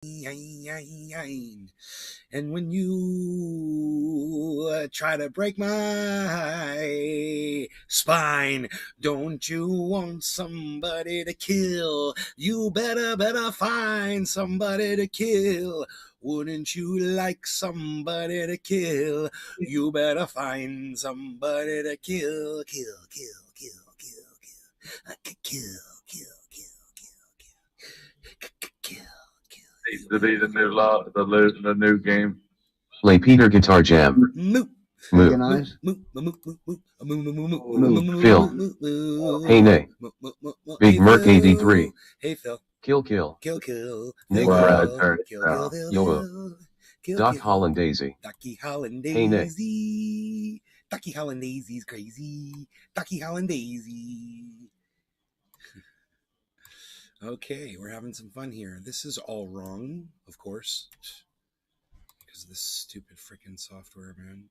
And when you try to break my spine, don't you want somebody to kill? You better find somebody to kill. Wouldn't you like somebody to kill? You better find somebody to kill. Kill. Needs to be the new game. Play Peter Guitar Jam. Moo. Moo. Nice. Phil. Hey Nay. Big Merc 83. Hey Phil. Kill. Kill. Nick Brad. YOLO. Doc Hollandaisy. Ducky Hollandaisy. Hey Nick. Ducky Hollandaisy's crazy. Ducky Hollandaisy. Okay, we're having some fun here. This is all wrong, of course, because of this stupid freaking software, man.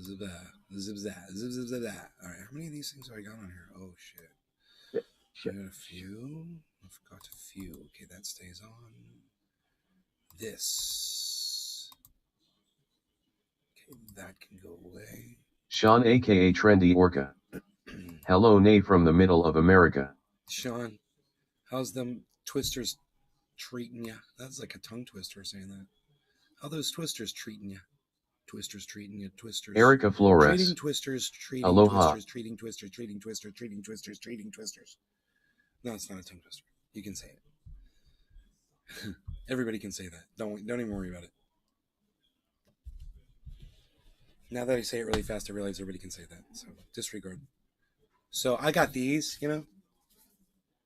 Zip. All right, how many of these things have I got on here? Oh shit. I got a few. I forgot a few. Okay, that stays on. This. Okay, that can go away. Sean aka Trendy Orca. Hello Nay from the middle of America. Sean, how's them twisters treating ya? That's like a tongue twister saying that. How those twisters treating ya? Twisters treating ya, twisters. Erica Flores. Treating twisters, treating Aloha. twisters, treating twisters, treating twisters, treating twisters, treating twisters. No, it's not a tongue twister. You can say it. Everybody can say that. Don't even worry about it. Now that I say it really fast, I realize everybody can say that. So disregard. So I got these, you know.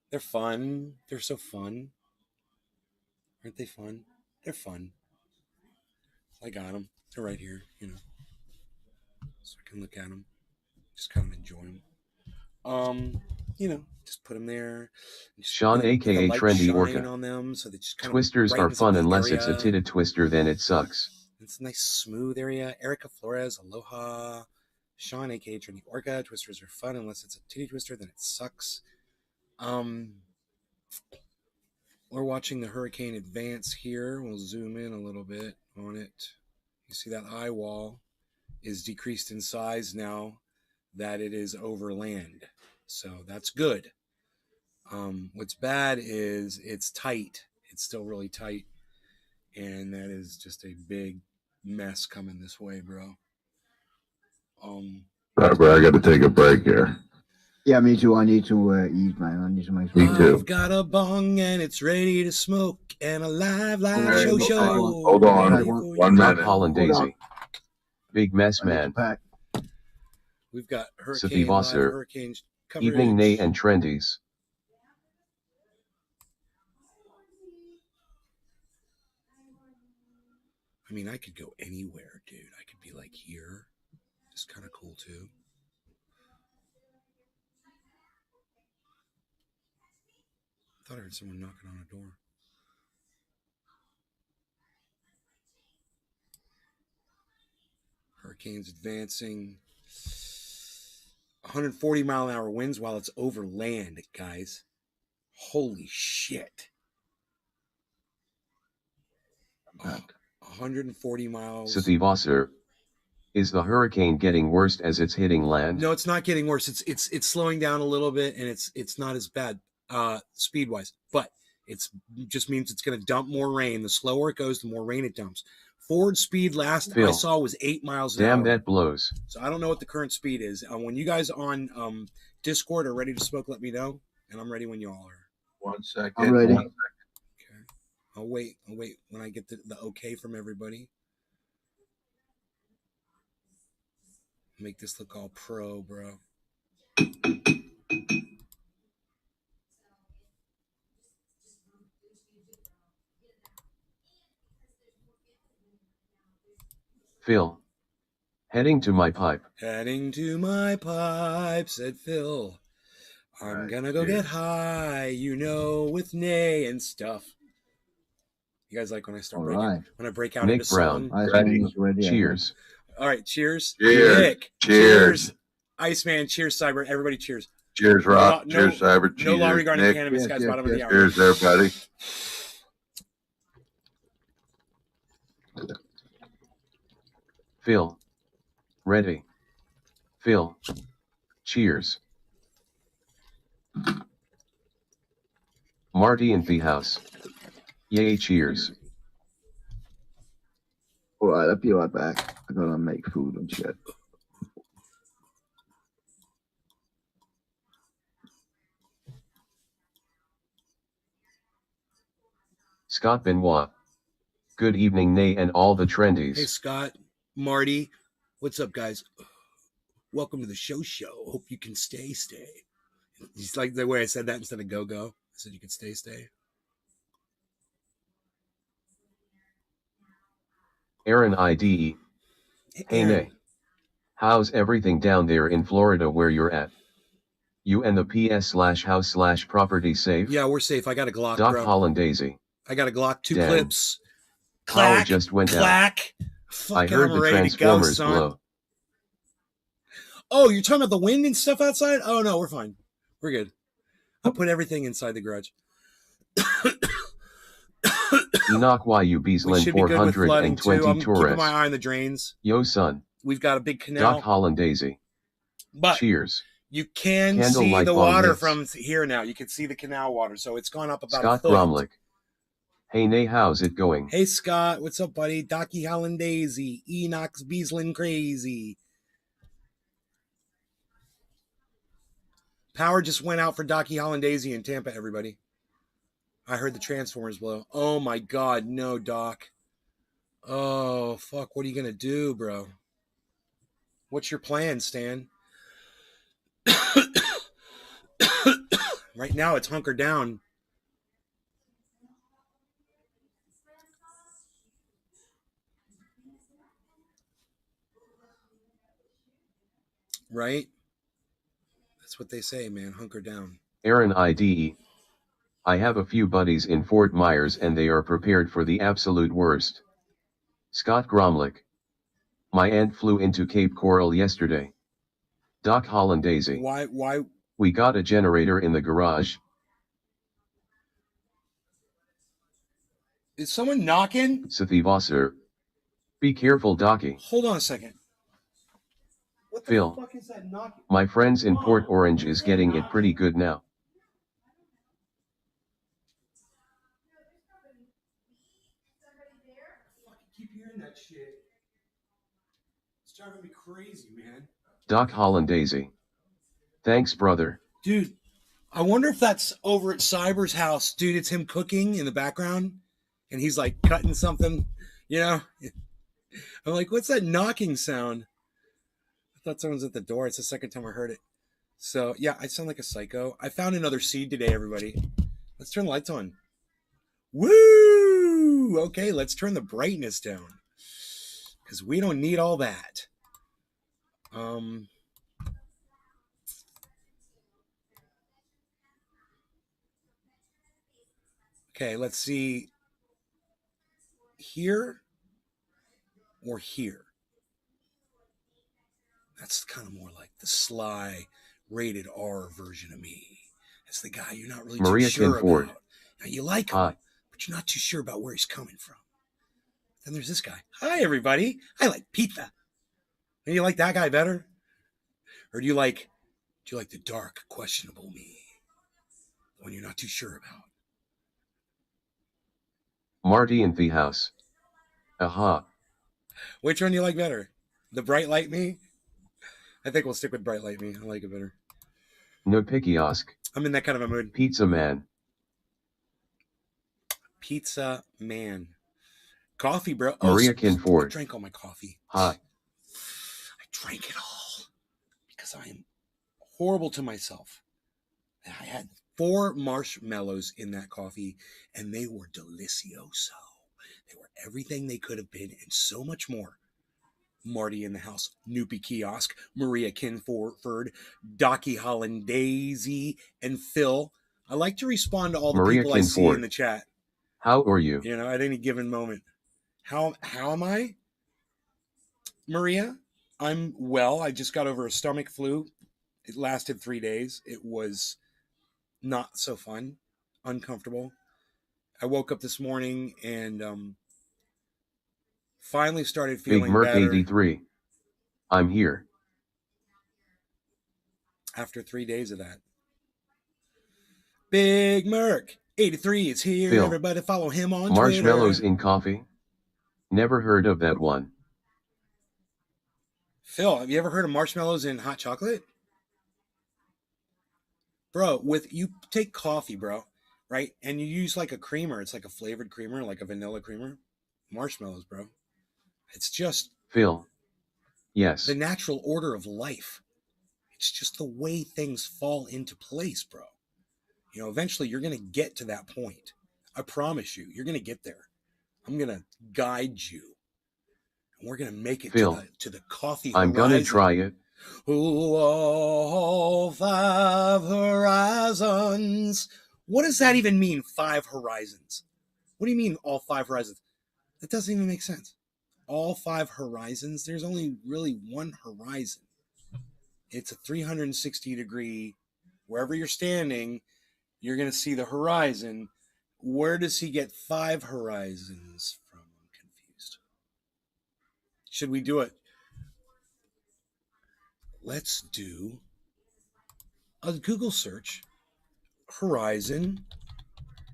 They're fun. They're so fun. Aren't they fun? They're fun. I got them. They're right here, you know. So I can look at them. Just kind of enjoy them. You know, just put them there. Sean aka Trendy Orca. On them, so they just kind Twisters of are fun unless it's a titted twister, then it sucks. It's a nice smooth area. Erica Flores, aloha. Sean aka Trendy Orca. Twisters are fun unless it's a titty twister, then it sucks. We're watching the hurricane advance here. We'll zoom in a little bit on it. You see that eye wall is decreased in size now that it is over land. So that's good. What's bad is it's tight. It's still really tight. And that is just a big mess coming this way, bro. Right, bro, I got to take a break here. Yeah, me too. I need to eat, man. I need to make Me too. I've got a bong and it's ready to smoke and a live Okay, show. hold on. 1 Doc minute. Hollandaisy. Big mess man. We've got Sathi Wasser. hurricane Evening Nay and Trendies. I mean, I could go anywhere, dude. I could be like here. It's kind of cool too. I thought I heard someone knocking on a door. Hurricane's advancing. 140 mile an hour winds while it's over land, guys. Holy shit. 140 miles. Sathi Wasser. Is the hurricane getting worse as it's hitting land? No, it's not getting worse. It's slowing down a little bit, and it's not as bad speed wise, but it's just means it's going to dump more rain. The slower it goes, the more rain it dumps. Forward speed last Phil. I saw was 8 miles an hour. Damn, that blows. So I don't know what the current speed is. When you guys on Discord are ready to smoke, let me know, and I'm ready when you all are. 1 second. I'm ready. 1 second. Okay. I'll wait when I get the okay from everybody. Make this look all pro, bro. Phil. Heading to my pipe. Heading to my pipe, said Phil. I'm Right, gonna go cheers. get high, you know, with Nay and stuff. You guys like when I start All breaking, right. when I break out Nick into Brown. song? Ready. Ready. Cheers. All right, cheers. Cheers. Nick, Cheers. Iceman, cheers, Cyber. Everybody cheers. Cheers, Rock. No- Cheers, Cyber. No Cheers, law regarding Nick. cannabis, Yes, guys. yes, Bottom of the yes. hour. Cheers, everybody. Phil. Ready. Phil. Cheers. Marty in the house. Yay, cheers. Alright, I'll be right back. I gotta make food and shit. Scott Benoit. Good evening, Nay, and all the trendies. Hey, Scott, Marty, what's up, guys? Welcome to the show. Hope you can stay. Just like the way I said that instead of go. I said you could stay. Aaron IDE. Hey, Aaron. Nay. How's everything down there in Florida where you're at? You and the PS/house/property safe? Yeah, we're safe. I got a Glock, Doc bro. Hollandaise. I got a Glock, 2 Damn. clips. Power Clack, just went out. clack. I Fuck, heard I'm the ready to go, Transformers son. blow. Oh, you're talking about the wind and stuff outside? Oh, no, we're fine. We're good. I put everything inside the garage. Enoch YU We Beaslin should be good with flooding, too. 420 I'm keeping Torres. my eye on the drains. Yo, son. We've got a big canal. Doc Hollandaise. But Cheers. you can Candlelight see the bomb water hits. from here now. You can see the canal water. So it's gone up about Scott a foot. Gromlich. Hey, Nay, how's it going? Hey, Scott. What's up, buddy? Docky Hollandaise. Enoch's Beaslin crazy. Power just went out for Docky Hollandaise in Tampa, everybody. I heard the Transformers blow. Oh, my God. No, Doc. Oh, fuck. What are you going to do, bro? What's your plan, Stan? Right now, it's hunkered down. Right? That's what they say, man. Hunker down. Aaron IDE. I have a few buddies in Fort Myers and they are prepared for the absolute worst. Scott Gromlich. My aunt flew into Cape Coral yesterday. Doc Hollandaise. Why? We got a generator in the garage. Is someone knocking? Sathi Wasser. Be careful, Docky. Hold on a second. What the Phil. fuck is that knocking? My friends in Port Orange is getting it pretty good now. I fucking keep hearing that shit. It's driving me crazy, man. Doc Hollandaise. Thanks, brother. Dude, I wonder if that's over at Cyber's house. Dude, it's him cooking in the background. And he's like cutting something, you know? I'm like, what's that knocking sound? I thought someone's at the door. It's the second time I heard it. So, yeah, I sound like a psycho. I found another seed today, everybody. Let's turn the lights on. Woo! Okay, let's turn the brightness down. Because we don't need all that. Okay, let's see. Here or here? That's kind of more like the sly rated R version of me. It's the guy you're not really Maria too sure Kinford. about. Now, you like him, Hi. but you're not too sure about where he's coming from. Then there's this guy. Hi, everybody. I like pizza. And you like that guy better? Or do you like the dark, questionable me? The one you're not too sure about. Marty in the house. Aha. Which one do you like better? The bright light me? I think we'll stick with bright light me. I like it better. No Pikiosk. I'm in that kind of a mood. Pizza Man. Pizza man. Coffee, bro. Maria I Kinford. drank all my coffee. Hi. I drank it all because I am horrible to myself. And I had 4 marshmallows in that coffee, and they were delicioso. They were everything they could have been and so much more. Marty in the house, Noopy Kiosk, Maria Kinford, Docky Hollandaise, and Phil. I like to respond to all the Maria people I see Kinford. in the chat. How are you? You know, at any given moment. How am I? Maria, I'm well. I just got over a stomach flu It lasted 3 days. It was not so fun, uncomfortable. I woke up this morning and finally started Big feeling Merc better 83. I'm here. after 3 days of that. Big Merc 83 is here. Phil. Everybody follow him on Marshmallows Twitter. in coffee? Never heard of that one. Phil, have you ever heard of marshmallows in hot chocolate? Bro, you take coffee, bro, right? And you use like a creamer. It's like a flavored creamer, like a vanilla creamer. Marshmallows, bro. It's just Phil. Yes. the natural order of life. It's just the way things fall into place, bro. You know, eventually you're going to get to that point. I promise you, you're going to get there. I'm going to guide you. And we're going to make it Phil, to the coffee I'm horizon. gonna try it. Ooh, all 5 horizons. What does that even mean, 5 horizons? What do you mean, all 5 horizons? That doesn't even make sense. All 5 horizons? There's only really one horizon. It's a 360-degree, wherever you're standing, you're going to see the horizon. Where does he get 5 horizons from? I'm confused. Should we do it? Let's do a Google search. Horizon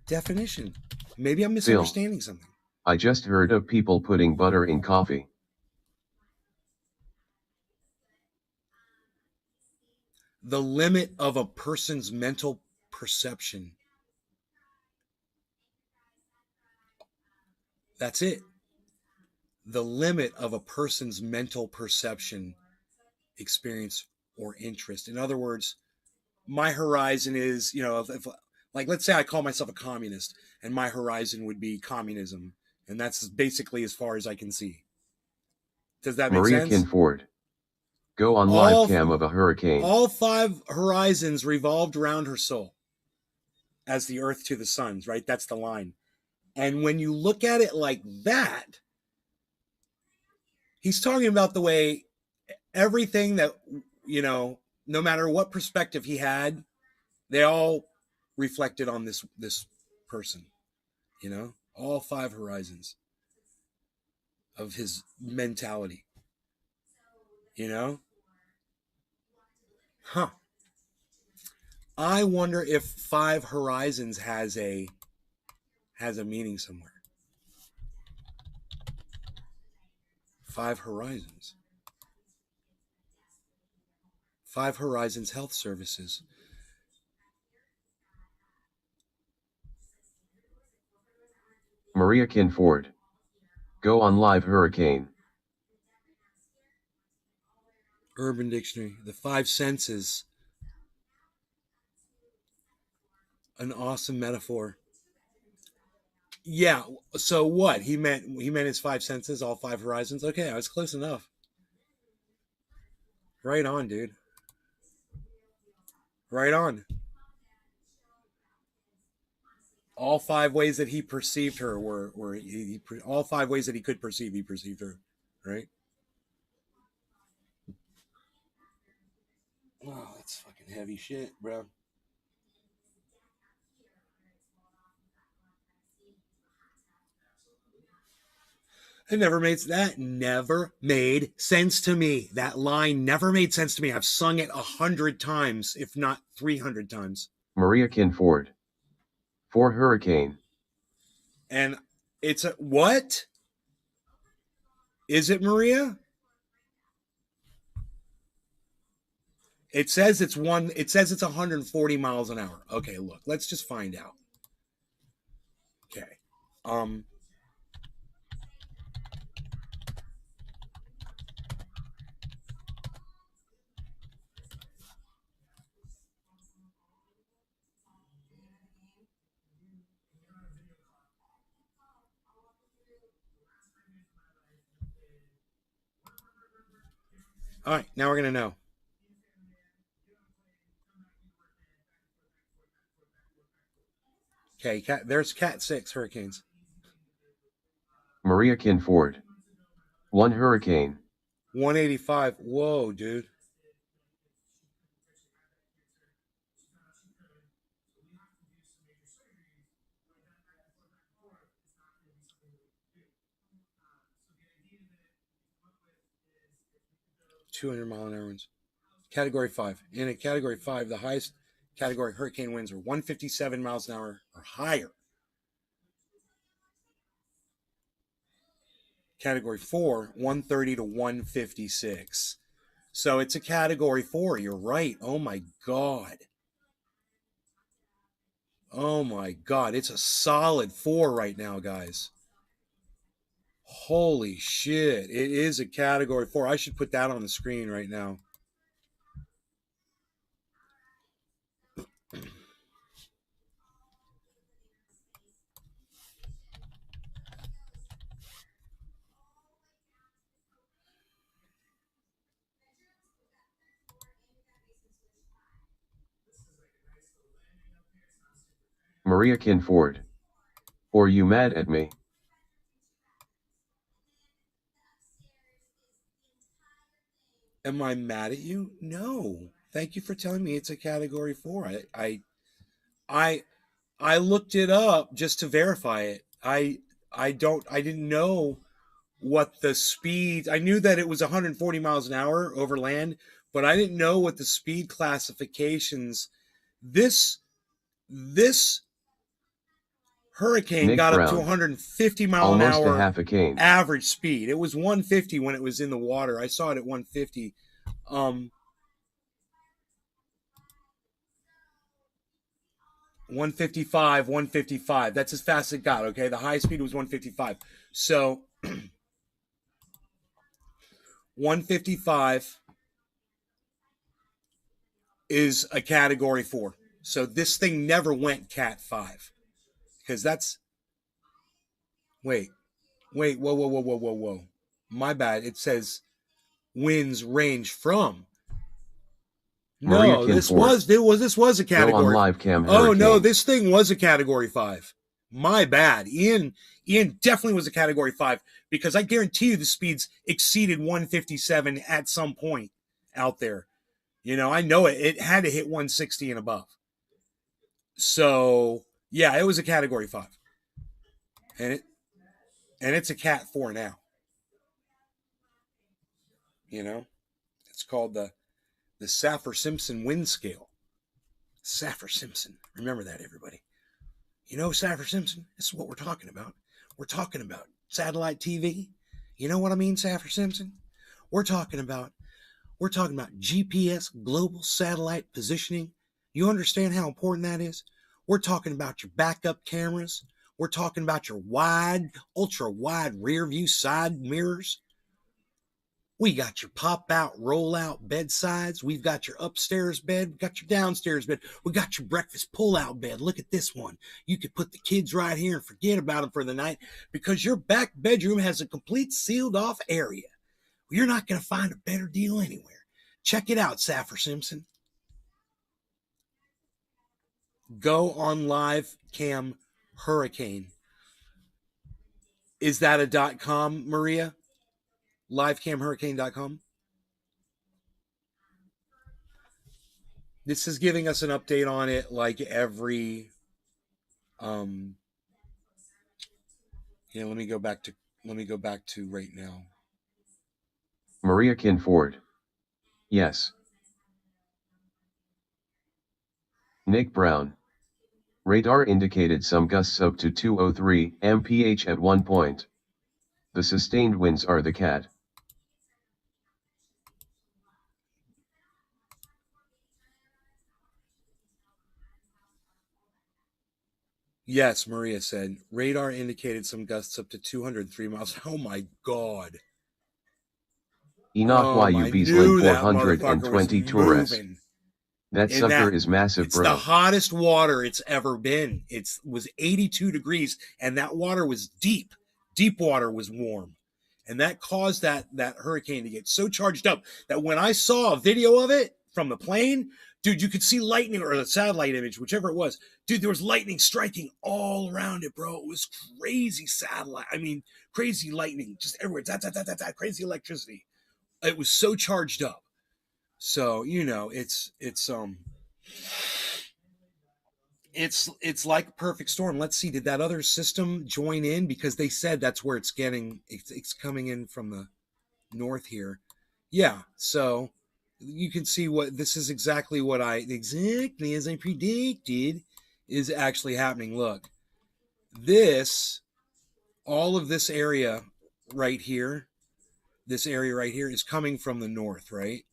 definition. Maybe I'm misunderstanding something. I just heard of people putting butter in coffee. The limit of a person's mental perception. That's it. The limit of a person's mental perception, experience, or interest. In other words, my horizon is, you know, if like, let's say I call myself a communist, and my horizon would be communism, and that's basically as far as I can see. Does that make Maria sense? Kinford. Go on live cam of a hurricane. All 5 horizons revolved around her soul as the earth to the suns, right? That's the line. And when you look at it like that, he's talking about the way everything that, you know, no matter what perspective he had, they all reflected on this person, you know, all 5 horizons of his mentality, you know? Huh. I wonder if 5 horizons has a meaning somewhere. 5 horizons. 5 Horizons Health Services. Maria Kinford. Go on live hurricane. Urban Dictionary. The 5 senses. An awesome metaphor. Yeah, so what? He meant his 5 senses, all 5 horizons. Okay, I was close enough. Right on, dude. Right on. All 5 ways that he perceived her were all 5 ways that he could perceive, he perceived her, right? Wow, that's fucking heavy shit, bro. That never made sense to me. That line never made sense to me. I've sung it 100 times, if not 300 times. Maria Kinford. For hurricane. And it's a what? Is it Maria? It says it's 140 miles an hour. Okay, look, let's just find out. Okay. All right, now we're going to know. Okay, there's Cat 6 hurricanes. Maria Kinford. 1 hurricane. 185. Whoa, dude. 200-mile-an-hour winds. Category 5. In a Category 5, the highest category hurricane winds are 157 miles an hour or higher. Category 4, 130 to 156. So it's a Category 4. You're right. Oh, my God. Oh, my God. It's a solid 4 right now, guys. Holy shit. It is a Category 4. I should put that on the screen right now. Maria Kinford. Or you mad at me? Am I mad at you? No. Thank you for telling me it's a Category 4. I looked it up just to verify it. I didn't know what the speed. I knew that it was 140 miles an hour over land, but I didn't know what the speed classifications. This hurricane Nick got Brown. up to 150 mile Almost an hour a half a cane. average speed. It was 150 when it was in the water. I saw it at 150. 155, 155. That's as fast as it got, okay? The high speed was 155. So 155 is a Category 4. So this thing never went Cat 5. Because that's... Wait. Whoa. My bad. It says winds range from... No, this was a Category. Go on live cam. Oh no, this thing was a Category 5. My bad. Ian definitely was a Category 5 because I guarantee you the speeds exceeded 157 at some point out there. You know, I know it. It had to hit 160 and above. So yeah, it was a Category 5, and it's a Cat 4 now. You know, it's called the Saffir-Simpson wind scale. Saffir-Simpson. Remember that, everybody. You know Saffir-Simpson? This is what we're talking about. We're talking about satellite TV. You know what I mean, Saffir-Simpson? We're talking about GPS, global satellite positioning. You understand how important that is? We're talking about your backup cameras. We're talking about your wide, ultra wide rear view side mirrors. We got your pop-out, roll-out bedsides. We've got your upstairs bed. We've got your downstairs bed. We got your breakfast pull-out bed. Look at this one. You could put the kids right here and forget about them for the night because your back bedroom has a complete sealed-off area. You're not going to find a better deal anywhere. Check it out, Saffir-Simpson. Go on live cam hurricane. Is that a .com, Maria? livecamhurricane.com. This is giving us an update on it like every let me go back to right now. Maria Kinford. Yes. Nick Brown. Radar indicated some gusts up to 203 mph at one point. The sustained winds are the Cat. Yes, Maria said. Radar indicated some gusts up to 203 miles. Oh my God. Enoch YUB's link 420 tourists. That sucker is massive, bro. It's the hottest water it's ever been. It was 82 degrees, and that water was deep. Deep water was warm. And that caused that hurricane to get so charged up that when I saw a video of it from the plane, dude, you could see lightning, or the satellite image, whichever it was. Dude, there was lightning striking all around it, bro. It was crazy crazy lightning just everywhere. Crazy electricity. It was so charged up. So, you know, it's like a perfect storm. Let's see, did that other system join in? Because they said that's where it's coming in from the north here. Yeah, so you can see what this is exactly as I predicted is actually happening. Look, all of this area right here, is coming from the north, right?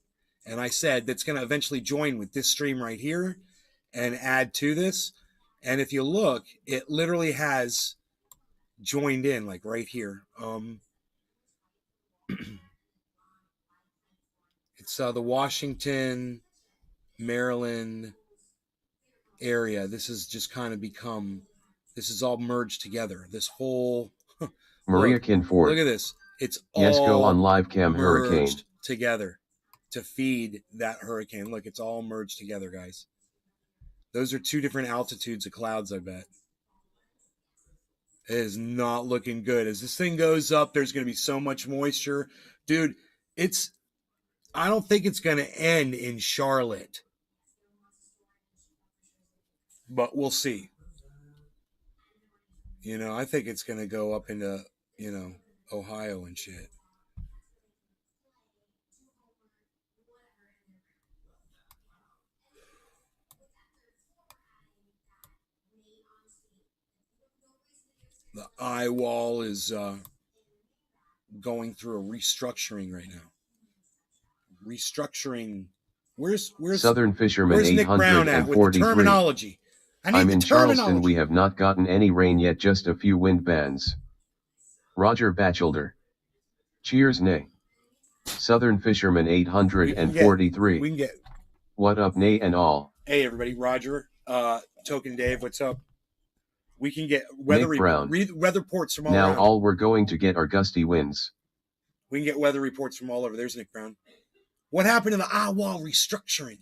And I said that's going to eventually join with this stream right here and add to this. And if you look, it literally has joined in like right here. It's the Washington, Maryland area. This has just kind of this is all merged together. This whole Maria look Kinford. at this. It's Yes, go all on live cam hurricane. merged together to feed that hurricane. Look, it's all merged together, guys. Those are two different altitudes of clouds, I bet. It is not looking good. As this thing goes up, there's going to be so much moisture. Dude, I don't think it's going to end in Charlotte. But we'll see. I think it's going to go up into, Ohio and shit. The eye wall is going through a restructuring right now. Restructuring. Where's Southern Fisherman where's Nick Brown at with the 843. terminology? I'm in Charleston. We have not gotten any rain yet, just a few wind bands. Roger Batchelder. Cheers, Nay. Southern Fisherman 843. We can get. What up, Nay and all? Hey, everybody. Roger. Token Dave, what's up? We can get weather reports from all now around. All we're going to get are gusty winds. We can get weather reports from all over. There's Nick Brown. What happened to the eye wall restructuring?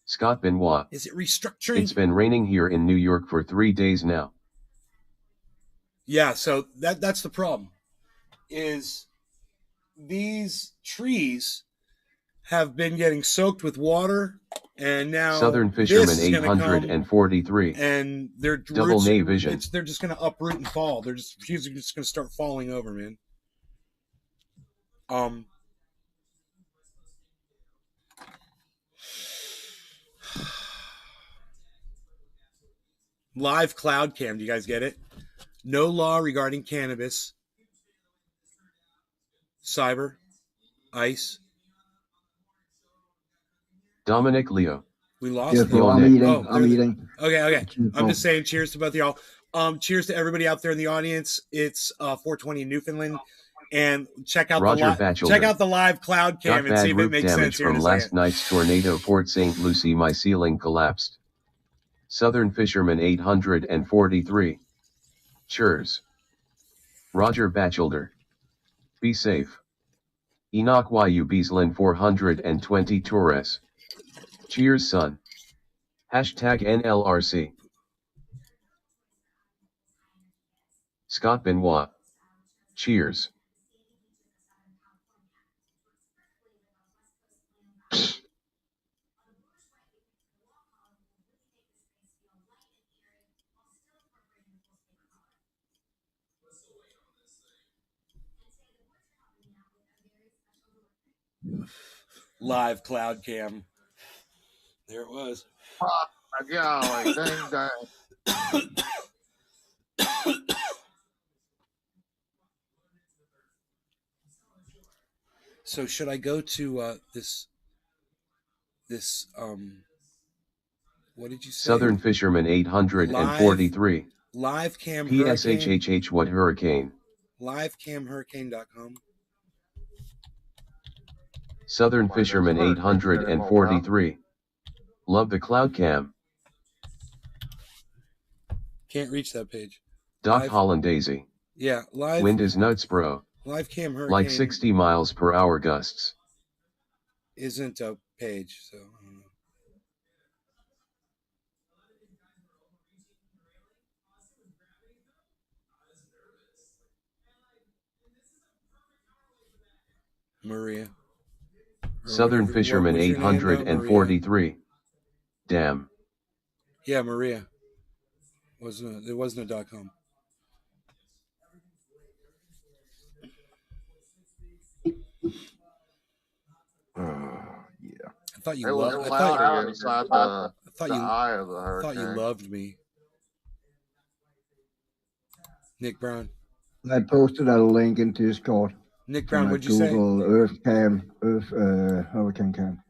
Scott Benoit. Is it restructuring? It's been raining here in New York for 3 days now. Yeah, so that's the problem. Is these trees have been getting soaked with water, and now Southern Fisherman 843. And their double roots, Nay vision. They're just going to uproot and fall. Trees are just going to start falling over, man. Live cloud cam. Do you guys get it? No law regarding cannabis, cyber, ICE. Dominic Leo. We lost. Yeah, I'm eating. Okay. I'm just saying cheers to both of y'all. Cheers to everybody out there in the audience. It's 4:20 in Newfoundland. And check out the live cloud cam and see if it makes sense here from last night's tornado, Port St. Lucie. My ceiling collapsed. Southern Fisherman 843. Cheers. Roger Batchelder. Be safe. Enoch Yu Beaslin 420 Torres. Cheers, son. Hashtag NLRC. Scott Benoit. Cheers. Live cloud cam. There it was. Oh my golly, dang dang. So should I go to this what did you say? Southern Fisherman 843. Live cam PSHHH what hurricane? Livecamhurricane.com. Southern Fisherman 843. Love the cloud cam. Can't reach that page. Doc Holland Daisy. Yeah, live. Wind is nuts, bro. Live cam hurricane. Like 60 miles per hour gusts. Isn't a page, so I don't know. Maria. Southern Fisherman 843. Damn. Yeah, Maria. There wasn't a .com. Yeah. I thought you It was loved. cloudy inside the you. eye of the I hurricane. thought you loved me, Nick Brown. I posted a link in Discord. Nick Brown, from a what'd you say? Google Earth Cam, Hurricane Cam.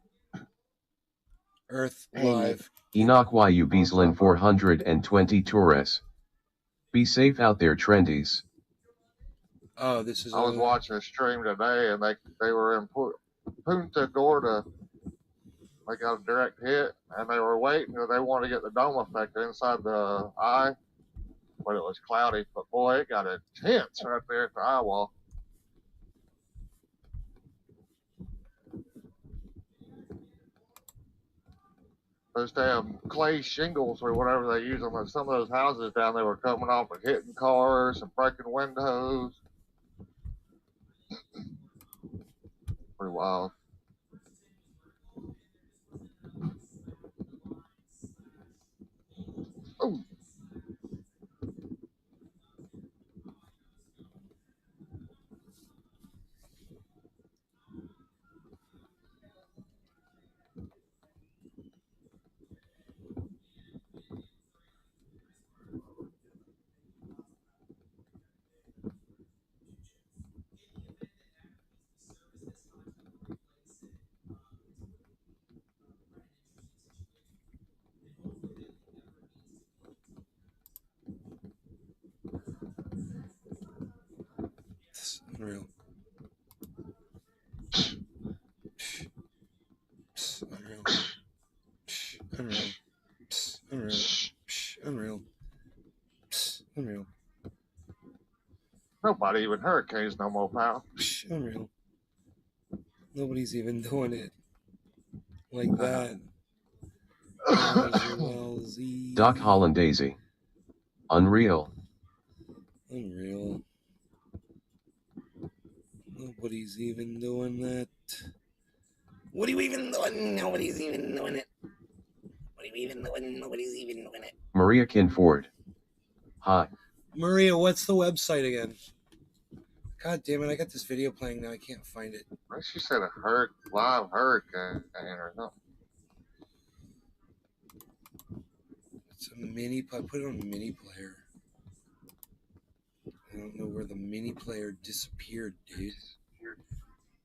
Earth Hey, Live. Enoch YU Beaslin 420 Torres. Be safe out there, trendies. Oh, this is. I was watching a stream today, and they were in Punta Gorda. They got a direct hit, and they were waiting. They wanted to get the dome effect inside the eye, but it was cloudy. But boy, it got intense right there at the eye wall. Those damn clay shingles or whatever they use on some of those houses down there were coming off and hitting cars and breaking windows. Pretty wild. Oh. It's unreal. Unreal. Unreal. Unreal. Unreal. Unreal. Nobody even hurricanes no more, pal. Unreal. Nobody's even doing it like that. Doc Hollandaisy. Unreal. Unreal. Nobody's even doing that. What are you even doing? Nobody's even doing it. What are you even doing? Nobody's even doing it. Maria Kinford. Hi. Maria, what's the website again? God damn it, I got this video playing now. I can't find it. She said a live hurricane or something. It's a mini. I put it on a mini player. I don't know where the mini player disappeared, dude.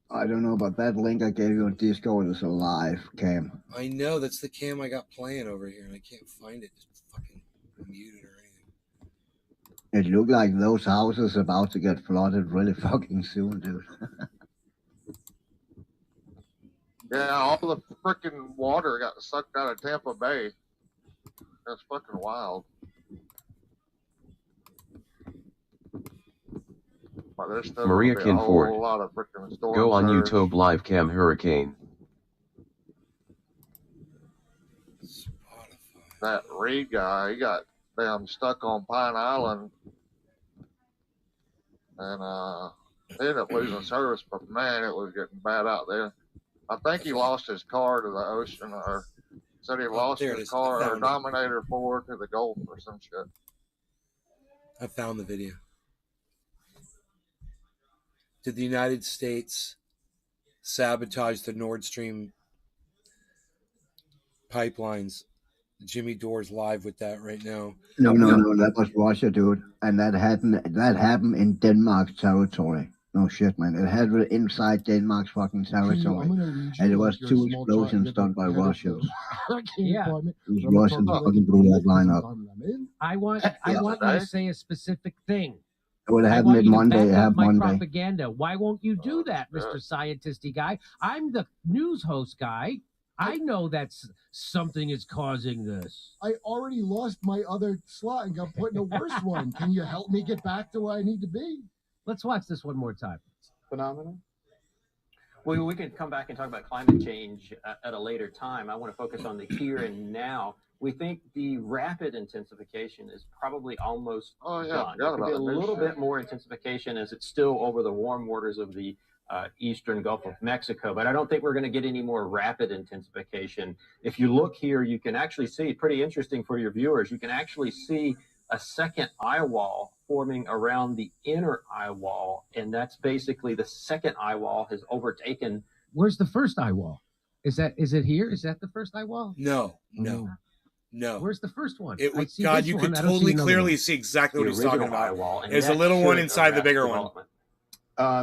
I don't know, but that link I gave you on Discord is a live cam. I know, that's the cam I got playing over here, and I can't find it. It's fucking muted or anything. It looked like those houses about to get flooded really fucking soon, dude. Yeah, all the freaking water got sucked out of Tampa Bay. That's fucking wild. But there's still Maria a Kinford. whole lot of freaking storm Go on surge. YouTube live cam hurricane. That Reed guy, he got damn stuck on Pine Island, and he ended up losing service. But man, it was getting bad out there. I think he lost his car to the ocean, or said he lost his car or Dominator 4 to the Gulf or some shit. I found the video. Did the United States sabotage the Nord Stream pipelines? Jimmy Dore's live with that right now. No, that was Russia, dude, and that happened in Denmark's territory. No shit, man. It happened inside Denmark's fucking territory, and it was 2 explosions done by Russians. Yeah, these Russians fucking blew that line up. I want you to say a specific thing. It would have happened Monday. It happened Monday. Propaganda. Why won't you do that, Mr. Scientisty guy? I'm the news host guy. I know that something is causing this. I already lost my other slot and got put in a worse one. Can you help me get back to where I need to be? Let's watch this one more time. Phenomenal. Well, we can come back and talk about climate change at a later time. I want to focus on the here and now. We think the rapid intensification is probably almost done. There could be a little bit more intensification as it's still over the warm waters of the eastern Gulf of Mexico, but I don't think we're going to get any more rapid intensification. If you look here, you can actually see, pretty interesting for your viewers, you can actually see a second eye wall forming around the inner eye wall, and that's basically the second eye wall has overtaken Where's the first eye wall? Is it here? Is that the first eye wall? No. Where's the first one? It I would, see God, this you one. could I don't see totally another clearly one. see exactly what The he's talking original about. eyewall, and There's a that little one should inside the arrest bigger one. development.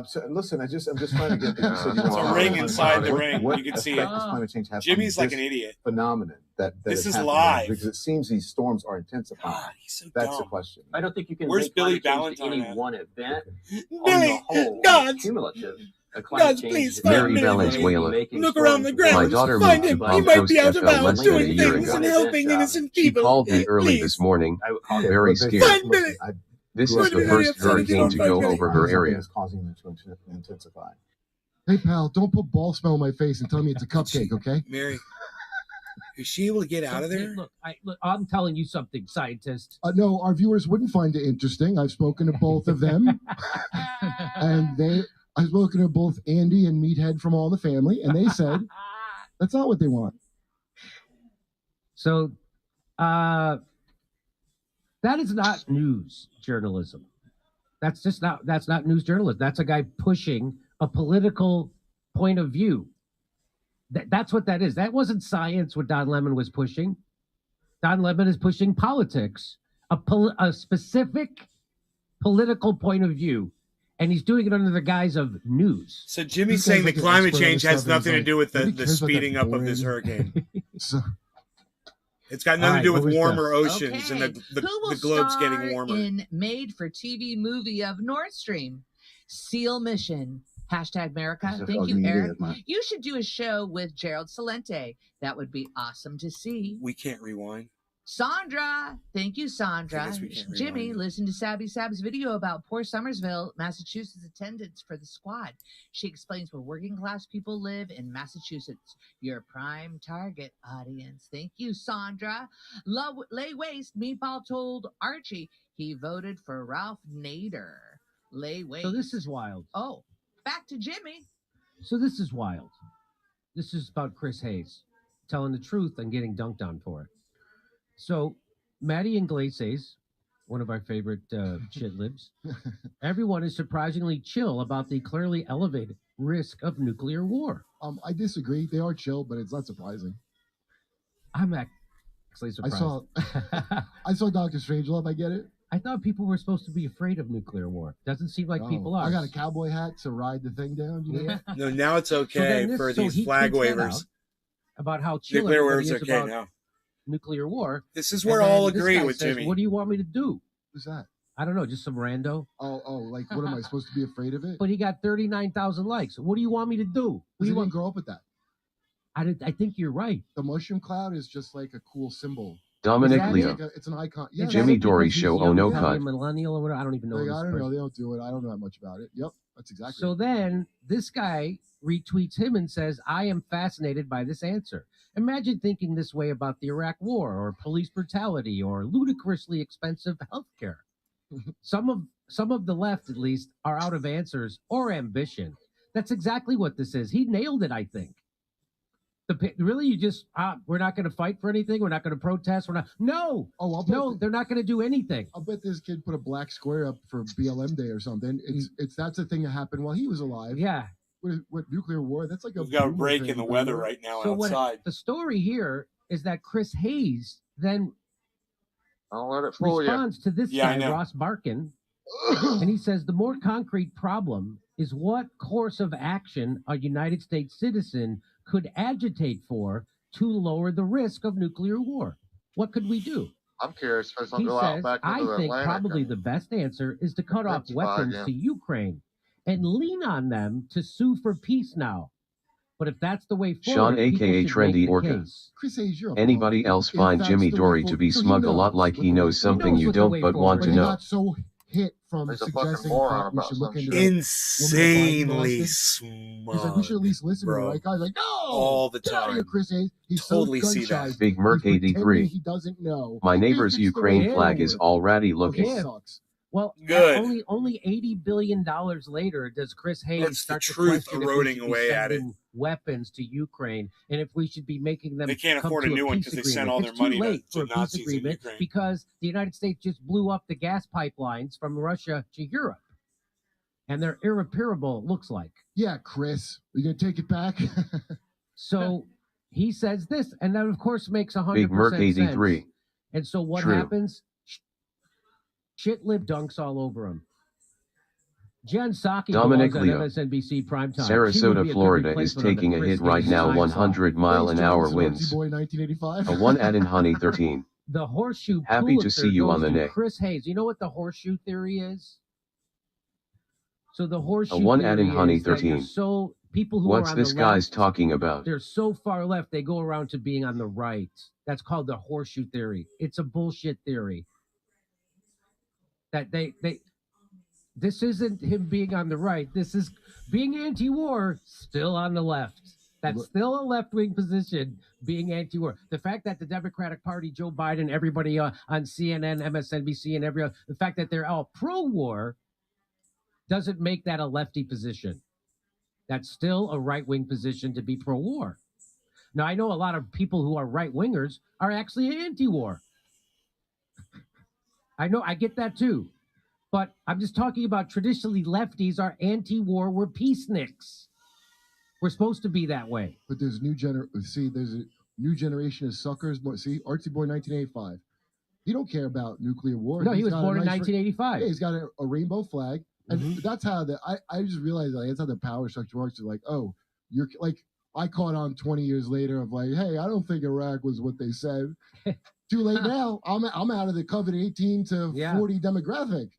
So listen, I'm just trying to get. You said you It's want a to- ring inside the what- ring. What You can see effect it. does climate change have on Jimmy's like this an idiot. phenomenon that This is is happening? live. Because it seems these storms are intensifying. God, he's so That's the dumb. question. I don't think you can Where's make Billy climate change to Valentine any at? one event. On Billy, the whole, God, cumulative. Climate God, change please is find Mary Billy. Valenzuela. Look around the ground. My daughter Find moved to him. He Palm might Coast be out FL about less than a doing year things ago. and helping innocent She people. called me early Please. this morning, I would call it very But scared. Find Billy. This grew is up the with first upset if you hurricane don't to find go Billy. over her something area. that's causing them to intensify. Hey, pal, don't put ball smell in my face and tell me it's a cupcake, okay? Mary, is she able to get out of Hey, there? look, I'm telling you something, scientist. No, our viewers wouldn't find it interesting. I've spoken to both of them, and I've spoken to both Andy and Meathead from All in the Family, and they said that's not what they want. So, that is not news journalism. That's not news journalism. That's a guy pushing a political point of view. That's what that is. That wasn't science what Don Lemon was pushing. Don Lemon is pushing politics, a specific political point of view, and he's doing it under the guise of news. So Jimmy's This guy's saying that like an climate expert on change this has stuff, and nothing to he's do with like, the who cares about that speeding up of this boring- hurricane. So, It's got nothing to do All right, with what was warmer oceans and Okay. the Who will globe's star getting warmer. in made-for-TV movie of Nord Stream? SEAL Mission. Hashtag America. This is Thank fucking you, Eric. idiot, man. You should do a show with Gerald Salente. That would be awesome to see. We can't rewind. Sandra. Thank you, Sandra. I guess we can't Jimmy, rewind it. listen to Sabby Sab's video about poor Somersville, Massachusetts attendance for the squad. She explains where working class people live in Massachusetts. Your prime target audience. Thank you, Sandra. Lay waste. Meatball told Archie he voted for Ralph Nader. Lay waste. So this is wild. Oh, back to Jimmy. So this is wild. This is about Chris Hayes telling the truth and getting dunked on for it. So Maddie Iglesias, one of our favorite shit libs, everyone is surprisingly chill about the clearly elevated risk of nuclear war. I disagree. They are chill, but it's not surprising. I'm actually surprised. I saw Doctor Strangelove. I get it. I thought people were supposed to be afraid of nuclear war. Doesn't seem like Oh, people are. I got a cowboy hat to ride the thing down. You know? Yeah. No, now it's So okay then this- for so these he flag tweets that waivers. out about how chill Nuclear everybody waivers is okay about now. nuclear war. This is And where then all this agree guy with says, Jimmy. What do you want me to do? Who's that? I don't know, just some rando. Oh, like what am I supposed to be afraid of it? But he got 39,000 likes. What do you want me to do? What do Because you he want? didn't grow up with that. I think you're right. The mushroom cloud is just like a cool symbol. Dominic that Leo. It's an icon. Is Yeah, that Jimmy it? Dory Because he's show, young, oh no probably cut. a millennial or whatever. I don't even know. Like, this I don't know. person. They don't do it. I don't know that much about it. Yep, that's exactly. So it. then this guy retweets him and says, I am fascinated by this answer. Imagine thinking this way about the Iraq War or police brutality or ludicrously expensive health care. Some of the left, at least, are out of answers or ambition. That's exactly what this is. He nailed it, I think. Really, you just, we're not going to fight for anything. We're not going to protest. No, Oh, I'll bet no, they're not going to do anything. I'll bet this kid put a black square up for BLM Day or something. It's that's a thing that happened while he was alive. Yeah. With nuclear war, that's like a. We've got a boomer break thing, in the boomer. weather right now So outside. the story here is that Chris Hayes then Don't let it fool you. responds to this Yeah, I guy, know. Ross Barkin, and he says the more concrete problem is what course of action a United States citizen could agitate for to lower the risk of nuclear war. What could we do? I'm curious if it's going He to go out says, back into I the think Atlantic. probably the best answer is to cut off That's weapons fine, to Ukraine and lean on them to sue for peace now. But if that's the way Sean, forward, people aka should Trendy make the Orca. case. Chris Hayes, you're a Anybody punk. else If find that's Jimmy the way Dory to be forward- so he smug a knows lot like what he the way knows forward something knows you what the don't way but forward want But to he know. got so hit from He's a fucking suggesting moron we about should look some into shit. that. Insanely He's like, we should at smug. least listen to the bro. right guy. Like, no, All the get out of here, time. Chris Hayes. He's Totally so see gun that. shy. Big Merc He's pretending 83. He doesn't know. My neighbor's If it's the Ukraine way flag is forward, already okay, looking. Yeah. sucks. Well, Good. only $80 billion later does Chris Hayes That's the start to truth question if we eroding should be away at it. sending weapons to Ukraine and if we should be making them. They can't come afford to a new one peace because they sent all agreement. their It's too money late to for a peace Nazis in agreement Ukraine. because the United States just blew up the gas pipelines from Russia to Europe. and they're irreparable, it looks like. Yeah, Chris, are you gonna take it back? So he says this, and that of course makes 100% Big Merc sense. 83. And so what True. happens? Shit lib dunks all over him. Jen Psaki Dominic belongs on Leo. MSNBC primetime. She would be a Sarasota, good Florida is replacement on the taking a Chris hit right Hayes now, time 100 slot. mile an hour Thanks, winds. Boy 1985. A 1 Add in Honey 13. The horseshoe Happy to Pulitzer see you goes on the to Nick. Chris Hayes. You know what the horseshoe theory is? So the horseshoe A 1 theory Add in Honey is that you're 13. so people who What's are on this the guy's left, talking about? they're so far left they go around to being on the right. That's called the horseshoe theory. It's a bullshit theory. That this isn't him being on the right. This is being anti-war, still on the left. That's still a left-wing position, being anti-war. The fact that the Democratic Party, Joe Biden, everybody on CNN, MSNBC, and the fact that they're all pro-war doesn't make that a lefty position. That's still a right-wing position to be pro-war. Now, I know a lot of people who are right-wingers are actually anti-war. I know, I get that too. But I'm just talking about traditionally lefties are anti-war, we're peaceniks. We're supposed to be that way. But there's there's a new generation of suckers. See, Artsy Boy 1985. He don't care about nuclear war. No, he He's was got a born in nice 1985. Yeah, he's got a rainbow flag. And that's how I just realized that's how the power structure works. Like, oh, you're like, I caught on 20 years later of like, hey, I don't think Iraq was what they said. Too late now. I'm out of the coveted 18 to 40 demographic.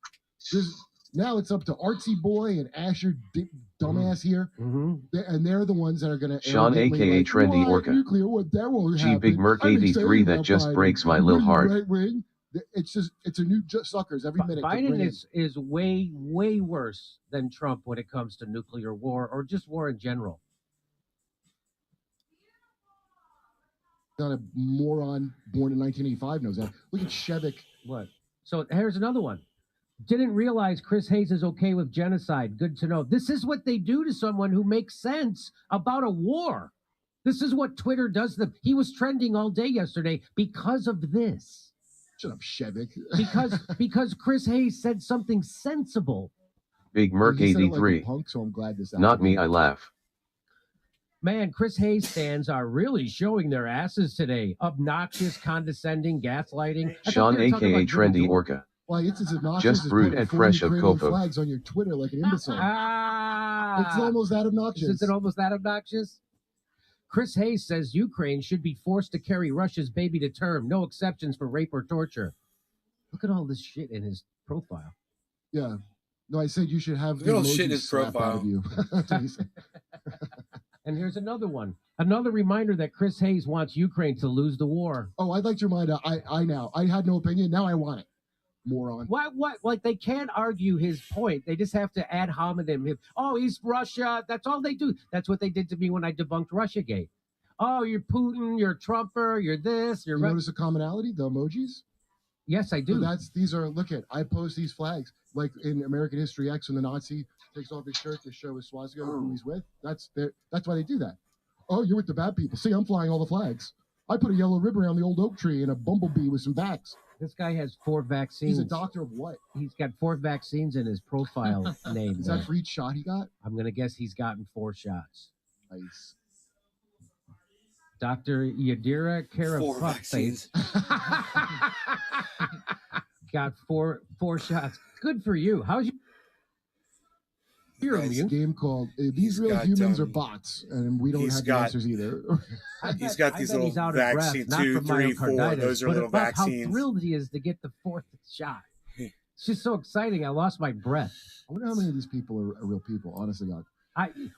Now it's up to Artsy Boy and Asher dumbass here, and they're the ones that are going to. Sean, aka like, Trendy Orca. Nuclear war, that won't G happen. Big Merc I'm 83 excited that about just Biden. breaks my little Right, heart. right wing. It's a new suckers every minute. to bring Biden in. is way, way worse than Trump when it comes to nuclear war or just war in general. Not a moron born in 1985 knows that. Look at Shevik. What? So here's another one. Didn't realize Chris Hayes is okay with genocide. Good to know. This is what they do to someone who makes sense about a war. This is what Twitter does to them. He was trending all day yesterday because of this. Shut up, Shevik. because Chris Hayes said something sensible. Big Merc He said it like a 83. punk, so I'm glad this Not me, I laugh. Man, Chris Hayes fans are really showing their asses today. Obnoxious, condescending, gaslighting. I thought Sean, they were talking aka about Trendy Jimmy Orca. Like it's as obnoxious Just as brewed putting and 4 fresh of Ukrainian Kofo. flags on your Twitter like an imbecile. It's almost that obnoxious. Is it almost that obnoxious? Chris Hayes says Ukraine should be forced to carry Russia's baby to term. No exceptions for rape or torture. Look at all this shit in his profile. Yeah. No, I said you should have Look at all the the shit in emojis his slap out profile. of you. That's what he said. And here's another one. Another reminder that Chris Hayes wants Ukraine to lose the war. Oh, I'd like to remind I had no opinion. Now I want it. Moron. What? Like, they can't argue his point. They just have to ad hominem him. Oh, he's Russia. That's all they do. That's what they did to me when I debunked Russiagate. Oh, you're Putin. You're Trumper. You're this. You're You notice a commonality? The emojis? Yes, I do. So look at, I post these flags. Like in American History X when the Nazi takes off his shirt to show his swastika who he's with. That's why they do that. Oh, you're with the bad people. See, I'm flying all the flags. I put a yellow ribbon around the old oak tree and a bumblebee with some bats. This guy has 4 vaccines. He's a doctor of what? He's got 4 vaccines in his profile name. Is that for each shot he got? I'm going to guess he's gotten 4 shots. Nice. Dr. Yadira 4 vaccines. Got 4 shots. Good for you. How's your It's a immune? game called These Real got, Humans Are Bots, and we don't he's have the got- answers either. He's got these I bet little he's out of breath, vaccine not 2, from 3, 4. myocarditis, Those are but little about vaccines. How thrilled he is to get the 4th shot. It's just so exciting. I lost my breath. I wonder how many of these people are real people, honestly, God.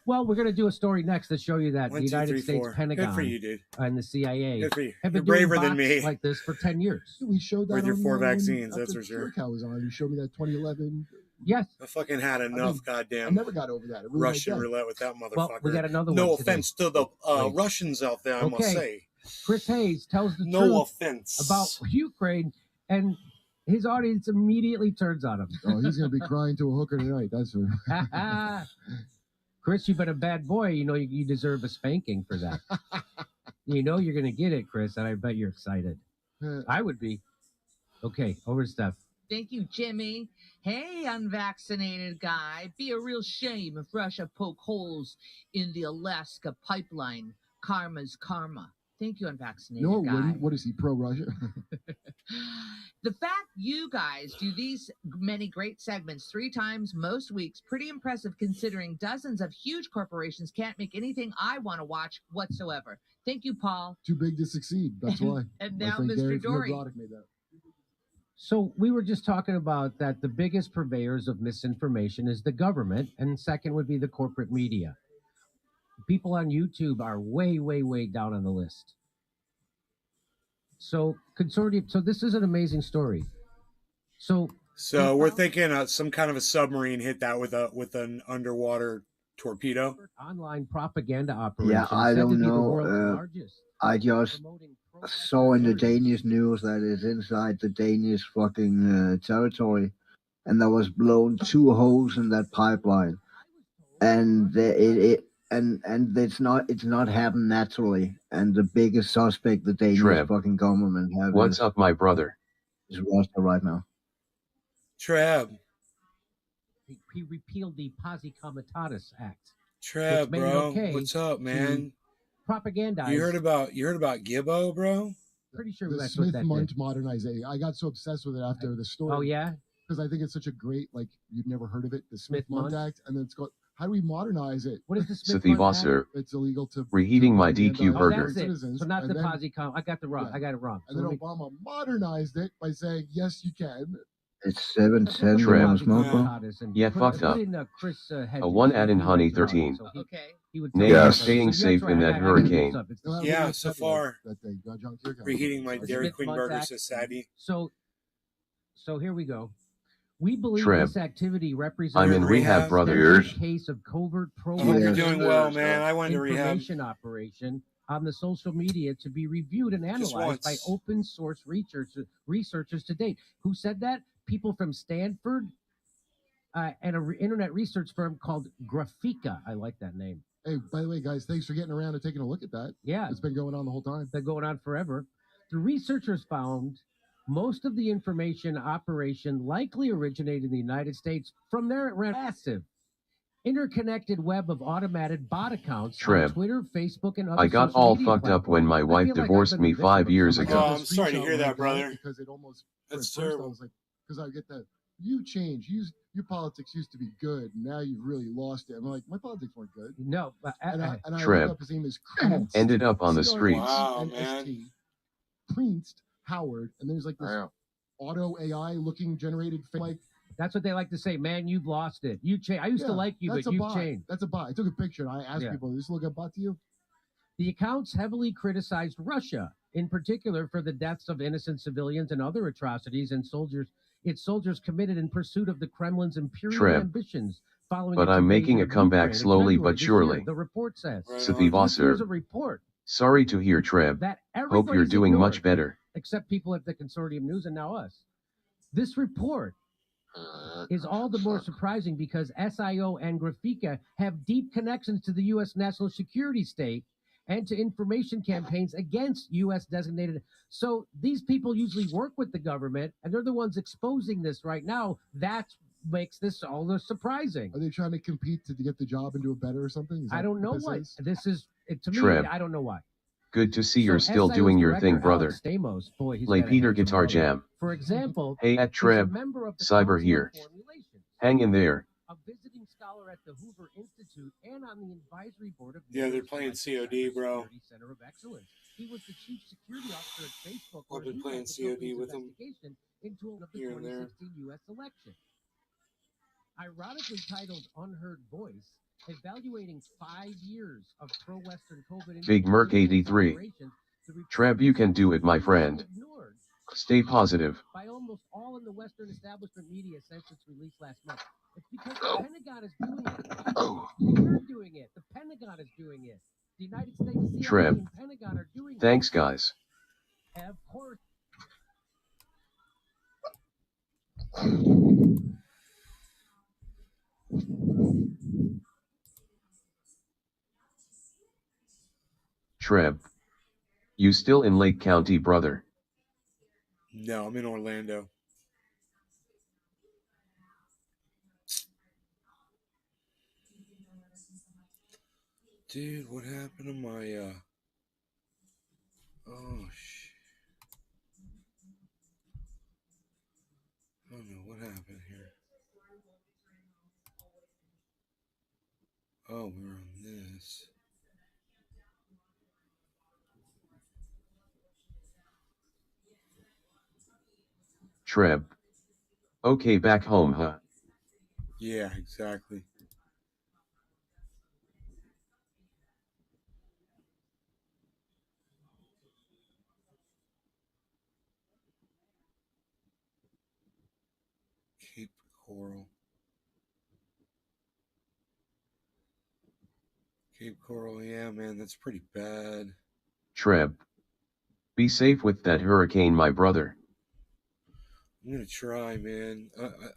Well, we're going to do a story next to show you that 1, the 2, United 3, States 4. Pentagon Good for you, dude. and the CIA Good for you. have You're been doing braver than bots me. like this for 10 years. We showed that With your on, 4 when- vaccines, that's after for sure. Pure Cow was on. You showed me that 2011. Yes. I fucking had enough I goddamn never got over that. It ruined my Russian day. roulette with that motherfucker. Well, we got another no one today. offense to the Wait. Russians out there, I must Okay. say. Chris Hayes tells the No truth offense. about Ukraine, and his audience immediately turns on him. Oh, he's gonna be crying to a hooker tonight. That's for. Chris, you've been a bad boy. You know you deserve a spanking for that. You know you're going to get it, Chris, and I bet you're excited. I would be. Okay, over to Steph. Thank you, Jimmy. Hey, unvaccinated guy. Be a real shame if Russia poke holes in the Alaska pipeline. Karma's karma. Thank you, unvaccinated No, it guy. wouldn't. What is he, pro-Russia? The fact you guys do these many great segments 3 times most weeks, pretty impressive considering dozens of huge corporations can't make anything I want to watch whatsoever. Thank you, Paul. Too big to succeed. That's why. And My now friend Mr. Gary from Dory. Nerdrotic made that. So we were just talking about that the biggest purveyors of misinformation is the government, and second would be the corporate media. People on YouTube are way, way, way down on the list. So consortium. So this is an amazing story. So we're thinking some kind of a submarine hit that with an underwater torpedo. Online propaganda operation. Yeah, I said to don't be the know. world's largest. I just saw in the Danish news that it's inside the Danish fucking territory, and there was blown 2 holes in that pipeline, and it's not happened naturally. And the biggest suspect the Danish Trev, fucking government have what's up, my brother? is Russia right now. Trev, He repealed the Posse Comitatus Act. Trev, which made it bro, okay what's up, man? Propagandize. You heard about Gibbo, bro? Pretty sure The that's what Smith that Mundt did. modernization. I got so obsessed with it after the story. Oh yeah, because I think it's such a great, like, you've never heard of it, the Smith Smith Mundt Mundt? Act, and then it's called, how do we modernize it? What is the Smith Sathi Mundt Act? Wasser, It's illegal to reheating my propagandize DQ Oh, burger. that's it. citizens, So not and the then- Posse Com. I got the wrong. Yeah. I got it wrong. And So then let me- Obama modernized it by saying, yes, you can. It's 7:10. You Trev. want to smoke, bro? Yeah, Put- fucked put up. in, Chris, Hedges. A 1 add in He honey writes about it, 13. so he- Okay. he would Nay, tell you're me. staying So safe that's in right. that I gotta look hurricane. this up. It's the Well, Yeah, we so accepted far. that day. John Kierkegaard. Reheating my The Dairy Smith Queen Mundt Burger Act. Society. So here we go. We believe Trev, this activity represents I'm in a rehab, brother. extensive case of covert I hope you're Yes. doing well, man. I went to rehab. information operation on the social media to be reviewed and analyzed by once. open source researchers to date. Who said that? People from Stanford and an internet research firm called Graphika. I like that name. Hey, by the way, guys, thanks for getting around and taking a look at that. Yeah, It's been going on the whole time. been going on forever. The researchers found most of the information operation likely originated in the United States from their massive interconnected web of automated bot accounts Trev, on Twitter, Facebook, and other I got social all media fucked up platforms. when my I wife feel like I've divorced been me a victim 5 of years some ago. Oh, I'm sorry to Screenshot hear that, like brother. Because it almost, That's at first I terrible. was like, because I get that, you change. Your politics used to be good. Now you've really lost it. I'm like, my politics weren't good. No, but And I Trev, looked up his name is Kreenst. ended up on the streets. Wow, C-R-E-E-N-S-T, Kreenst Howard. And there's like this Damn. auto AI looking generated thing. Like, that's what they like to say. Man, you've lost it. You changed. I used to yeah, like you, that's but a you've bot. changed. That's a bot. I took a picture and I asked Yeah. people, "Does this look like a bot to you?" The accounts heavily criticized Russia, in particular for the deaths of innocent civilians and other atrocities and its soldiers committed in pursuit of the Kremlin's imperial Trev, ambitions following but its I'm invasion making a of comeback Ukraine in slowly February but this year, surely. the report says. Right Sathi on. This was Wasser, a report sorry to hear, Trev. that Hope you're everybody's doing ignored, much better. except people at the Consortium News and now us. This report is all the more surprising because SIO and Graphika have deep connections to the U.S. national security state and to information campaigns against U.S. designated. So these people usually work with the government, and they're the ones exposing this right now. That makes this all the surprising. Are they trying to compete to get the job and do it better or something? Is I that don't know this what is? this is. To me, Trev, I don't know why. good to see you're So still SIO's doing your director, thing, brother. Alex Stamos, boy, he's Play got a Peter handsome Guitar brother. Jam. For example, Hey at he's a Trev, member of the Cyber Council here. on Foreign Relations, Hang in there. a visiting scholar at the Hoover Institute, and on the advisory board of Yeah, they're NATO's playing National COD, bro. Cybersecurity Center of Excellence. He was the chief security officer at Facebook. I've where been he playing led the COD company's with him investigation into the here and there. 2016 U.S. election. Ironically titled "Unheard Voice," evaluating 5 years of pro-Western COVID. Big Merc 83. operations, the report Trev, you can do it, my friend. ignored Stay positive. by almost all in the Western establishment media since its release last month. It's because the Pentagon is doing it. We're doing it. The Pentagon is doing it. The United States CIA Trev, and Pentagon are doing thanks, guys. it. Of course. Trev, you still in Lake County, brother? No, I'm in Orlando. Dude, what happened to my, oh, shit. I don't know what happened here. Oh, we're on this. Treb. Okay, back home, huh? Yeah, exactly. Cape Coral. Cape Coral, yeah, man, that's pretty bad. Treb. Be safe with that hurricane, my brother. I'm gonna try, man.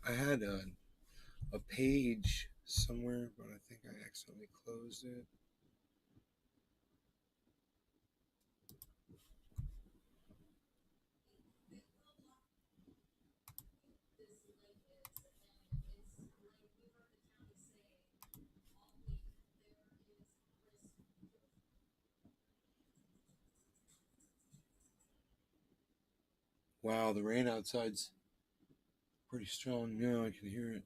I had a page somewhere, but I think I accidentally closed it. Wow, the rain outside's pretty strong now. I can hear it.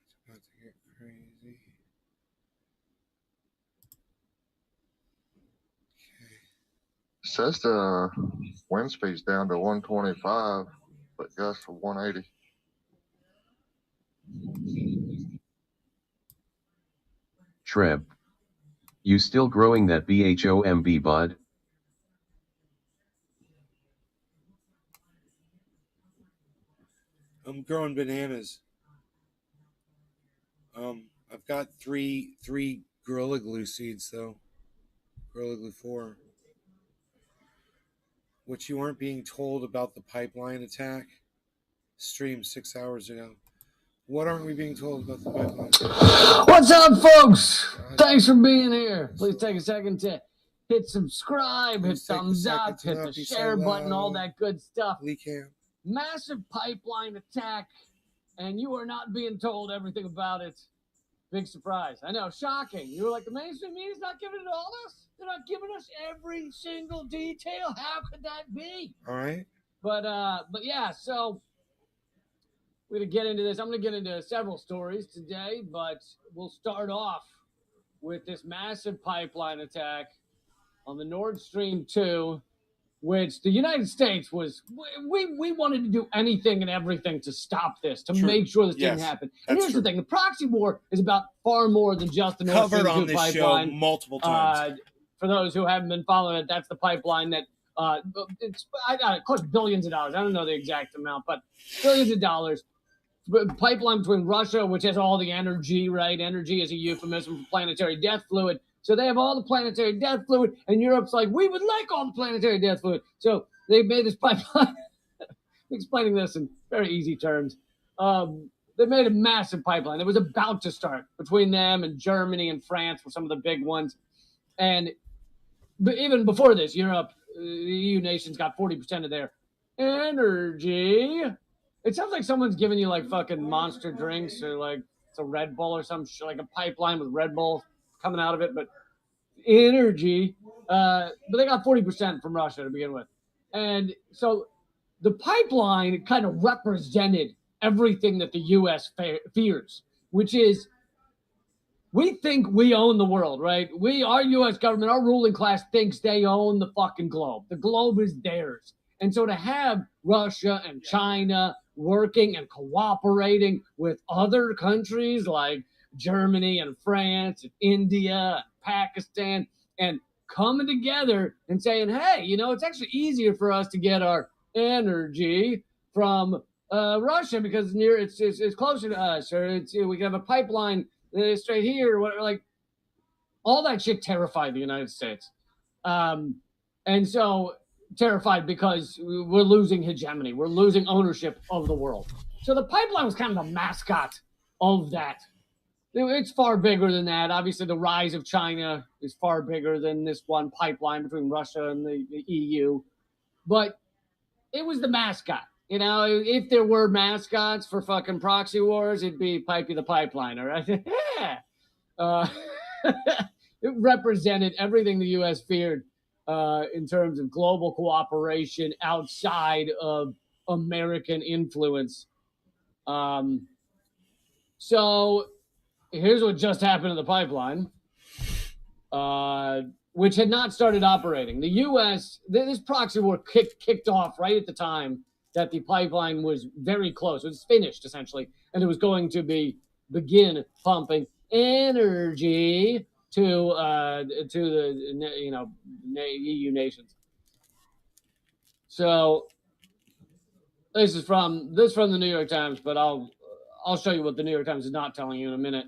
It's about to get crazy. It says the wind speed's down to 125, but gusts to 180. Treb. You still growing that BHOMB, bud? I'm growing bananas. I've got three Gorilla Glue seeds though. Gorilla Glue 4. What you weren't being told about the pipeline attack streamed 6 hours ago. What aren't we being told about the pipeline attack? What's up, folks? Thanks for being here. Please take a second to hit subscribe, hit thumbs up, hit the share button, all that good stuff. Massive pipeline attack, and you are not being told everything about it. Big surprise. I know, shocking. You were like, the mainstream media's not giving it all to us? They're not giving us every single detail. How could that be? All right. But yeah, so we're going to get into this. I'm going to get into several stories today, but we'll start off with this massive pipeline attack on the Nord Stream 2, which the United States was, we wanted to do anything and everything to stop this, to make sure this didn't happen. And here's the thing, the proxy war is about far more than just the Nord Stream 2 on this pipeline. show multiple times. For those who haven't been following it, that's the pipeline that, I got it, cost billions of dollars. I don't know the exact amount, but billions of dollars. Pipeline between Russia, which has all the energy, right? Energy is a euphemism for planetary death fluid. So they have all the planetary death fluid, and Europe's like, we would like all the planetary death fluid. So they made this pipeline. Explaining this in very easy terms. They made a massive pipeline. It was about to start between them and Germany and France were some of the big ones. But even before this, Europe, the EU nations got 40% of their energy. It sounds like someone's giving you like fucking Monster drinks or like it's a Red Bull or some shit, like a pipeline with Red Bull coming out of it, but energy. But they got 40% from Russia to begin with. And so the pipeline kind of represented everything that the U.S. fears, which is we think we own the world, right? Our U.S. government, our ruling class thinks they own the fucking globe. The globe is theirs. And so to have Russia and China working and cooperating with other countries like Germany and France and India and Pakistan and coming together and saying, hey, it's actually easier for us to get our energy from Russia because it's closer to us, or we can have a pipeline straight here, like all that shit terrified the United States. And so terrified because we're losing hegemony. We're losing ownership of the world. So the pipeline was kind of the mascot of that. It's far bigger than that. Obviously, the rise of China is far bigger than this one pipeline between Russia and the EU. But it was the mascot. You know, if there were mascots for fucking proxy wars, it'd be Pipey the Pipeliner. Right? It represented everything the U.S. feared in terms of global cooperation outside of American influence. So here's what just happened to the pipeline, which had not started operating. The U.S., this proxy war kicked off right at the time that the pipeline was very close. It was finished, essentially, and it was going to begin pumping energy to the EU nations. So this is from the New York Times, but I'll show you what the New York Times is not telling you in a minute.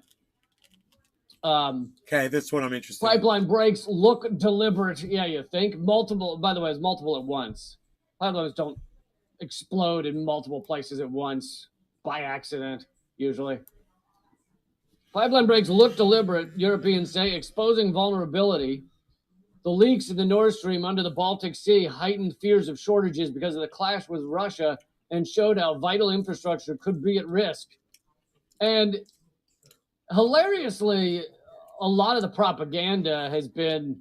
Okay, that's what I'm interested in. Pipeline breaks look deliberate. Yeah, you think multiple. By the way, it's multiple at once. Pipelines don't explode in multiple places at once by accident, usually. Pipeline breaks look deliberate, Europeans say, exposing vulnerability. The leaks in the Nord Stream under the Baltic Sea heightened fears of shortages because of the clash with Russia and showed how vital infrastructure could be at risk. And hilariously, a lot of the propaganda has been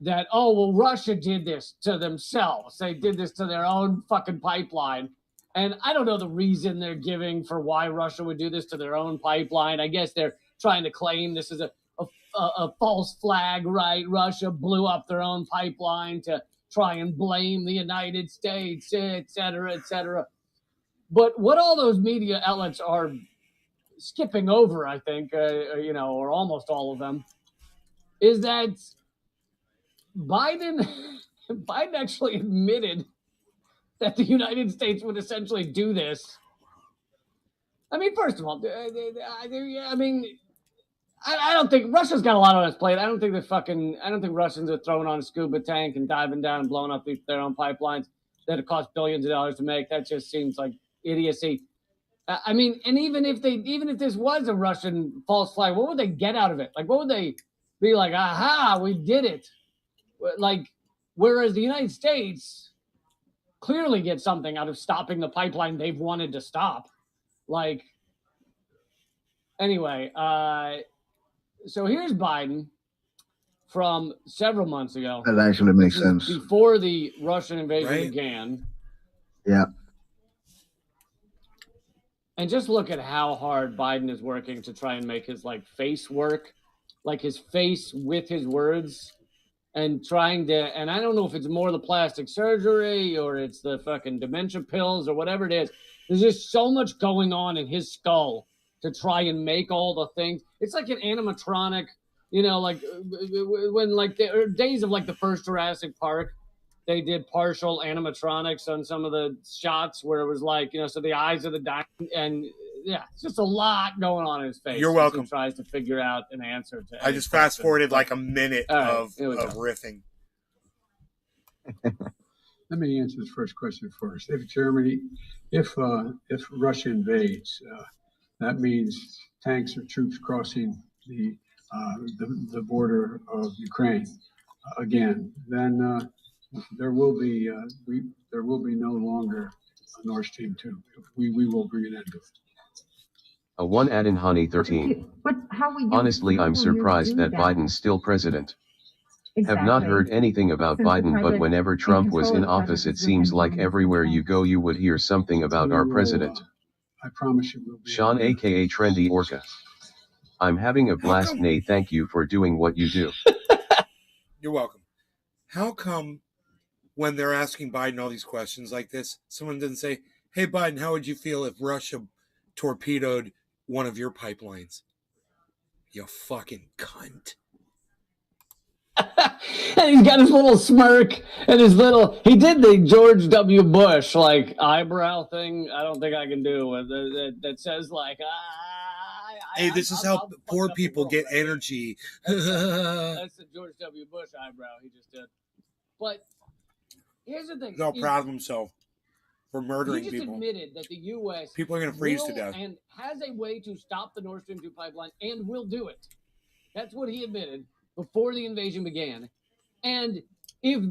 that, oh, well, Russia did this to themselves. They did this to their own fucking pipeline. And I don't know the reason they're giving for why Russia would do this to their own pipeline. I guess they're trying to claim this is a false flag, right? Russia blew up their own pipeline to try and blame the United States, et cetera, et cetera. But what all those media outlets are skipping over, I think, or almost all of them, is that Biden actually admitted that the United States would essentially do this. I mean, first of all, I don't think Russia's got a lot on its plate. I don't think Russians are throwing on a scuba tank and diving down and blowing up their own pipelines that it costs billions of dollars to make. That just seems like idiocy. I mean, and even if this was a Russian false flag, what would they get out of it? Like, what would they be like? Aha, we did it. Like, whereas the United States clearly get something out of stopping the pipeline they've wanted to stop. Like, anyway, so here's Biden from several months ago. That actually makes sense. Before the Russian invasion began. Yeah. And just look at how hard Biden is working to try and make his face work, like his face with his words, and trying to, and I don't know if it's more the plastic surgery or it's the fucking dementia pills or whatever it is. There's just so much going on in his skull to try and make all the things. It's like an animatronic, like when the days of the first Jurassic Park, they did partial animatronics on some of the shots where it was so the eyes of the dinosaur, and yeah, it's just a lot going on in his face. You're welcome. He tries to figure out an answer to. I just fast forwarded a minute of riffing. Let me answer this first question first. If Russia invades, that means tanks or troops crossing the border of Ukraine again. Then there will be no longer a Nord Stream 2. We will bring an end to it. A one add in Honey 13. Honestly, I'm surprised that Biden's still president. Have not heard anything about Biden, but whenever Trump was in office, it seems like everywhere you go, you would hear something about our president. I promise you will be. Sean, aka Trendy Orca. I'm having a blast, Nate. Thank you for doing what you do. You're welcome. How come when they're asking Biden all these questions like this, someone doesn't say, hey, Biden, how would you feel if Russia torpedoed one of your pipelines? You fucking cunt. And he's got his little smirk and he did the George W. Bush eyebrow thing. I don't think I can do that says hey, this is how poor people get energy. That's the George W. Bush eyebrow he just did. But here's the thing. He's all proud of himself. for murdering he just people. admitted that the U.S. People are going to freeze to will death. and has a way to stop the Nord Stream 2 pipeline and will do it. That's what he admitted before the invasion began. And if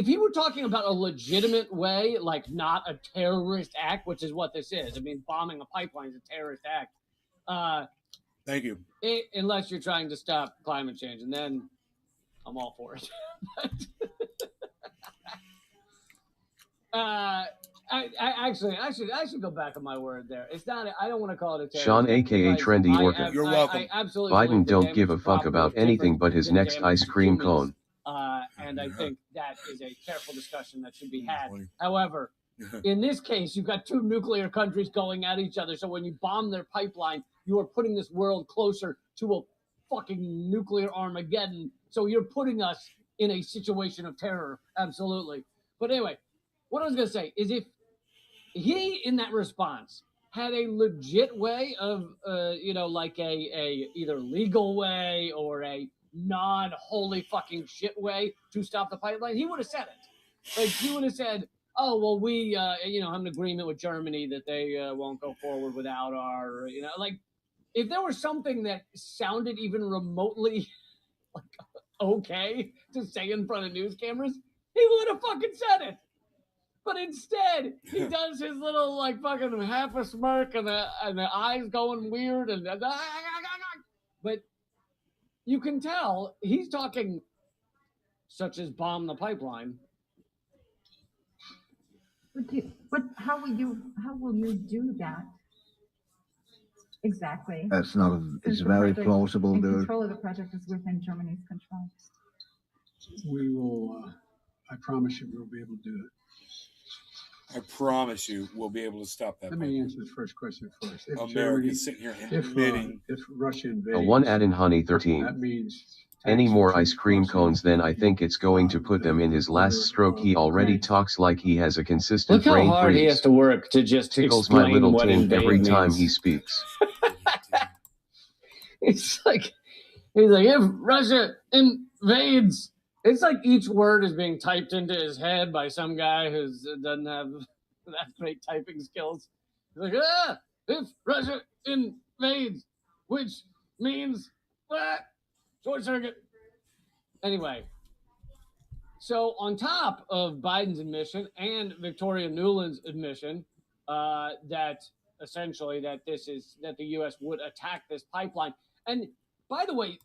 he were talking about a legitimate way, like not a terrorist act, which is what this is. I mean, bombing a pipeline is a terrorist act. Thank you. Unless you're trying to stop climate change, and then I'm all for it. I should go back on my word there. It's not. I don't want to call it a terrorist. Sean, aka because Trendy I- Orca. I- You're I- welcome. I absolutely Biden believe the don't damage give a to fuck property about is anything different but his than next damage ice to cream humans. cone. And I think that is a careful discussion that should be had. Funny. However, in this case, you've got two nuclear countries going at each other. So when you bomb their pipeline, you are putting this world closer to a fucking nuclear Armageddon. So you're putting us in a situation of terror. Absolutely. But anyway, what I was going to say is if he, in that response, had a legit way of, like a either legal way or a non-holy fucking shit way to stop the pipeline, he would have said it. Like, he would have said, oh, well, we, have an agreement with Germany that they won't go forward without our, like, if there was something that sounded even remotely like okay to say in front of news cameras, he would have fucking said it. But instead, he does his little like fucking half a smirk and the eyes going weird and but you can tell he's talking such as bomb the pipeline. But how will you do that? Exactly. That's not. It's Since the very project plausible, and dude. Control of the project is within Germany's control. We will, I promise you, we'll be able to do it. I promise you, we'll be able to stop that. Let me answer the first question first. If Germany, America's sitting here admitting. if Russia invades, A one add in honey 13. that means Any taxes more and ice cream crossing cones then I think it's going to put them in his last stroke. He already talks like he has a consistent Look how brain hard he has freeze. to work to just Tickles my explain little what taint invade every time means. he speaks. It's like he's like, if Russia invades, it's like each word is being typed into his head by some guy who doesn't have that great typing skills. He's like, if Russia invades, which means what? Short circuit. Anyway, so on top of Biden's admission and Victoria Nuland's admission that essentially that the U.S. would attack this pipeline. And by the way,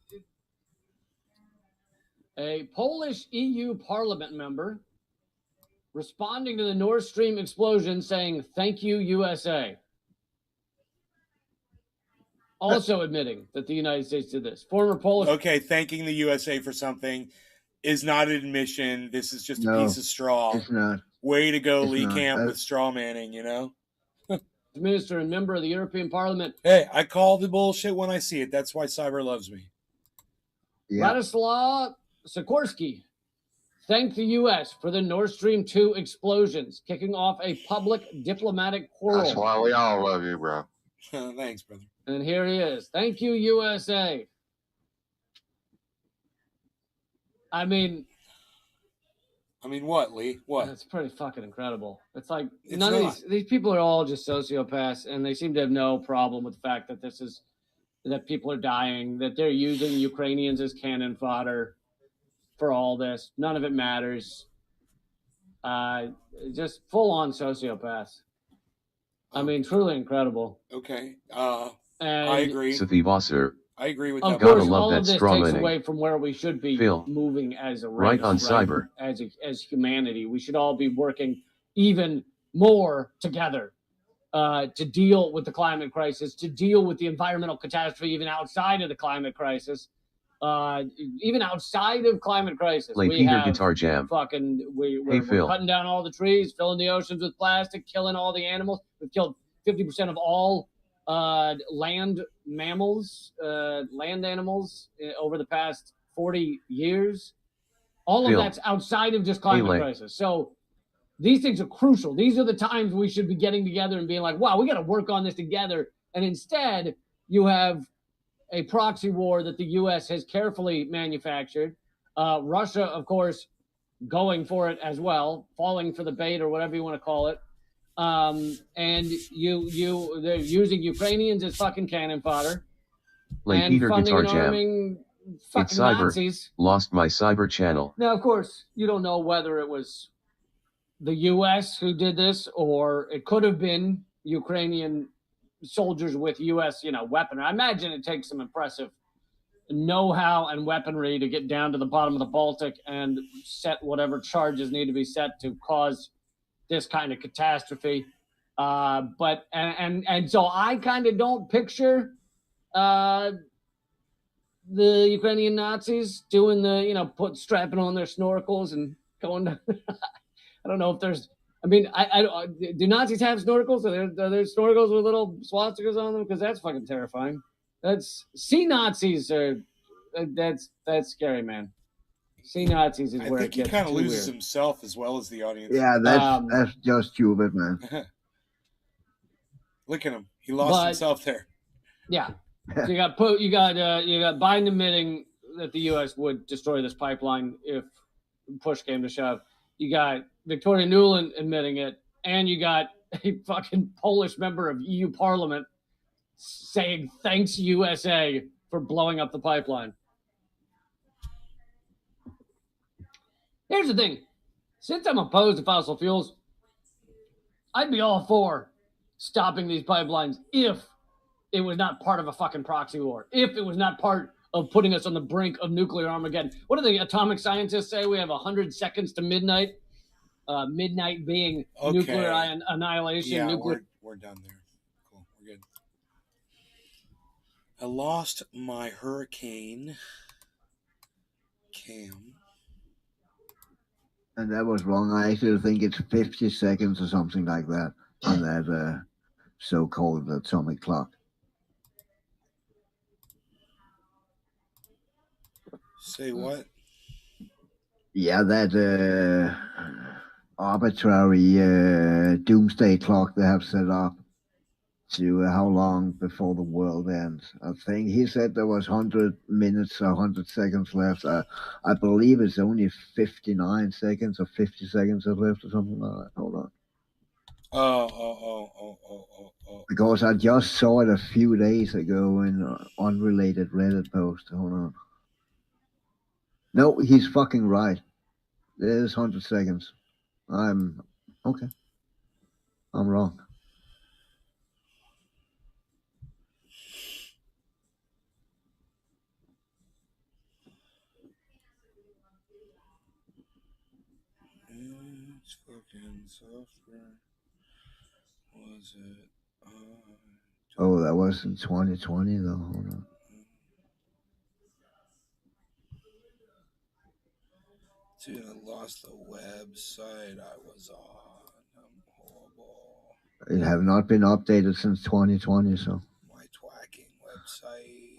a Polish EU Parliament member responding to the Nord Stream explosion saying, "Thank you, USA." Also admitting that the United States did this. Former Polish. Okay, thanking the USA for something is not an admission. This is just a No, piece of straw. It's not. Way to go, It's Lee not. Camp, with straw manning, Minister and member of the European Parliament. Hey, I call the bullshit when I see it. That's why Cyber loves me. Yeah. Ladislaw Sikorsky thanked the U.S. for the Nord Stream 2 explosions, kicking off a public diplomatic quarrel. That's why we all love you, bro. Thanks, brother. And here he is. Thank you, USA. I mean, what, Lee? What? That's pretty fucking incredible. It's like It's none not. of these people are all just sociopaths, and they seem to have no problem with the fact that that people are dying, that they're using Ukrainians as cannon fodder for all this. None of it matters. Just full on sociopaths. I mean, truly incredible. Okay. And I agree. Sathivasar. I agree with Of that. Gotta course, love all that of this straw takes manning. away from where we should be Phil. moving as a race, Right on Cyber. as humanity. We should all be working even more together to deal with the climate crisis, to deal with the environmental catastrophe, even outside of the climate crisis. Even outside of climate crisis, Play we Peter have Guitar Jam. we're Phil. cutting down all the trees, filling the oceans with plastic, killing all the animals. We've killed 50% of all land mammals, land animals over the past 40 years. All of Phil. that's outside of just climate Lay. crisis. So these things are crucial. These are the times we should be getting together and being like, wow, we got to work on this together. And instead, you have a proxy war that the U.S. has carefully manufactured. Russia, of course, going for it as well, falling for the bait or whatever you want to call it. And they're using Ukrainians as fucking cannon fodder. Play and Peter funding Guitar and Jam. arming It's fucking cyber. Nazis. Lost my cyber channel. Now, of course, you don't know whether it was the U.S. who did this, or it could have been Ukrainian soldiers with U.S. Weaponry. I imagine it takes some impressive know-how and weaponry to get down to the bottom of the Baltic and set whatever charges need to be set to cause this kind of catastrophe. But so I kind of don't picture the Ukrainian Nazis doing the strapping on their snorkels and going to, I don't know if there's, I mean, I do Nazis have snorkels? Are there snorkels with little swastikas on them? Because that's fucking terrifying. Sea Nazis are, that's scary, man. Sea Nazis is where I it think he gets kind of too loses weird. himself as well as the audience. Yeah, that's just stupid, man. Look at him. He lost But- himself there. Yeah. So you got Biden admitting that the U.S. would destroy this pipeline if push came to shove. You got Victoria Nuland admitting it, and you got a fucking Polish member of EU Parliament saying thanks USA for blowing up the pipeline. Here's the thing. Since I'm opposed to fossil fuels, I'd be all for stopping these pipelines if it was not part of a fucking proxy war, if it was not part of putting us on the brink of nuclear Armageddon. What do the atomic scientists say? We have 100 seconds to midnight. Midnight being nuclear annihilation. Yeah, nuclear. we're done there. Cool, we're good. I lost my hurricane cam. And that was wrong. I actually think it's 50 seconds or something like that on that so-called atomic clock. Say what? Yeah, that arbitrary doomsday clock they have set up to how long before the world ends. I think he said there was 100 minutes or 100 seconds left. I believe it's only 59 seconds or 50 seconds left or something like that. Hold on. Oh. Because I just saw it a few days ago in an unrelated Reddit post. Hold on. No, he's fucking right. There's 100 seconds. Okay. I'm wrong. It's fucking software. Was it? Oh, that was in 2020 though. Hold on. Dude, I lost the website I was on. I'm horrible. It have not been updated since 2020, so. My twacking website.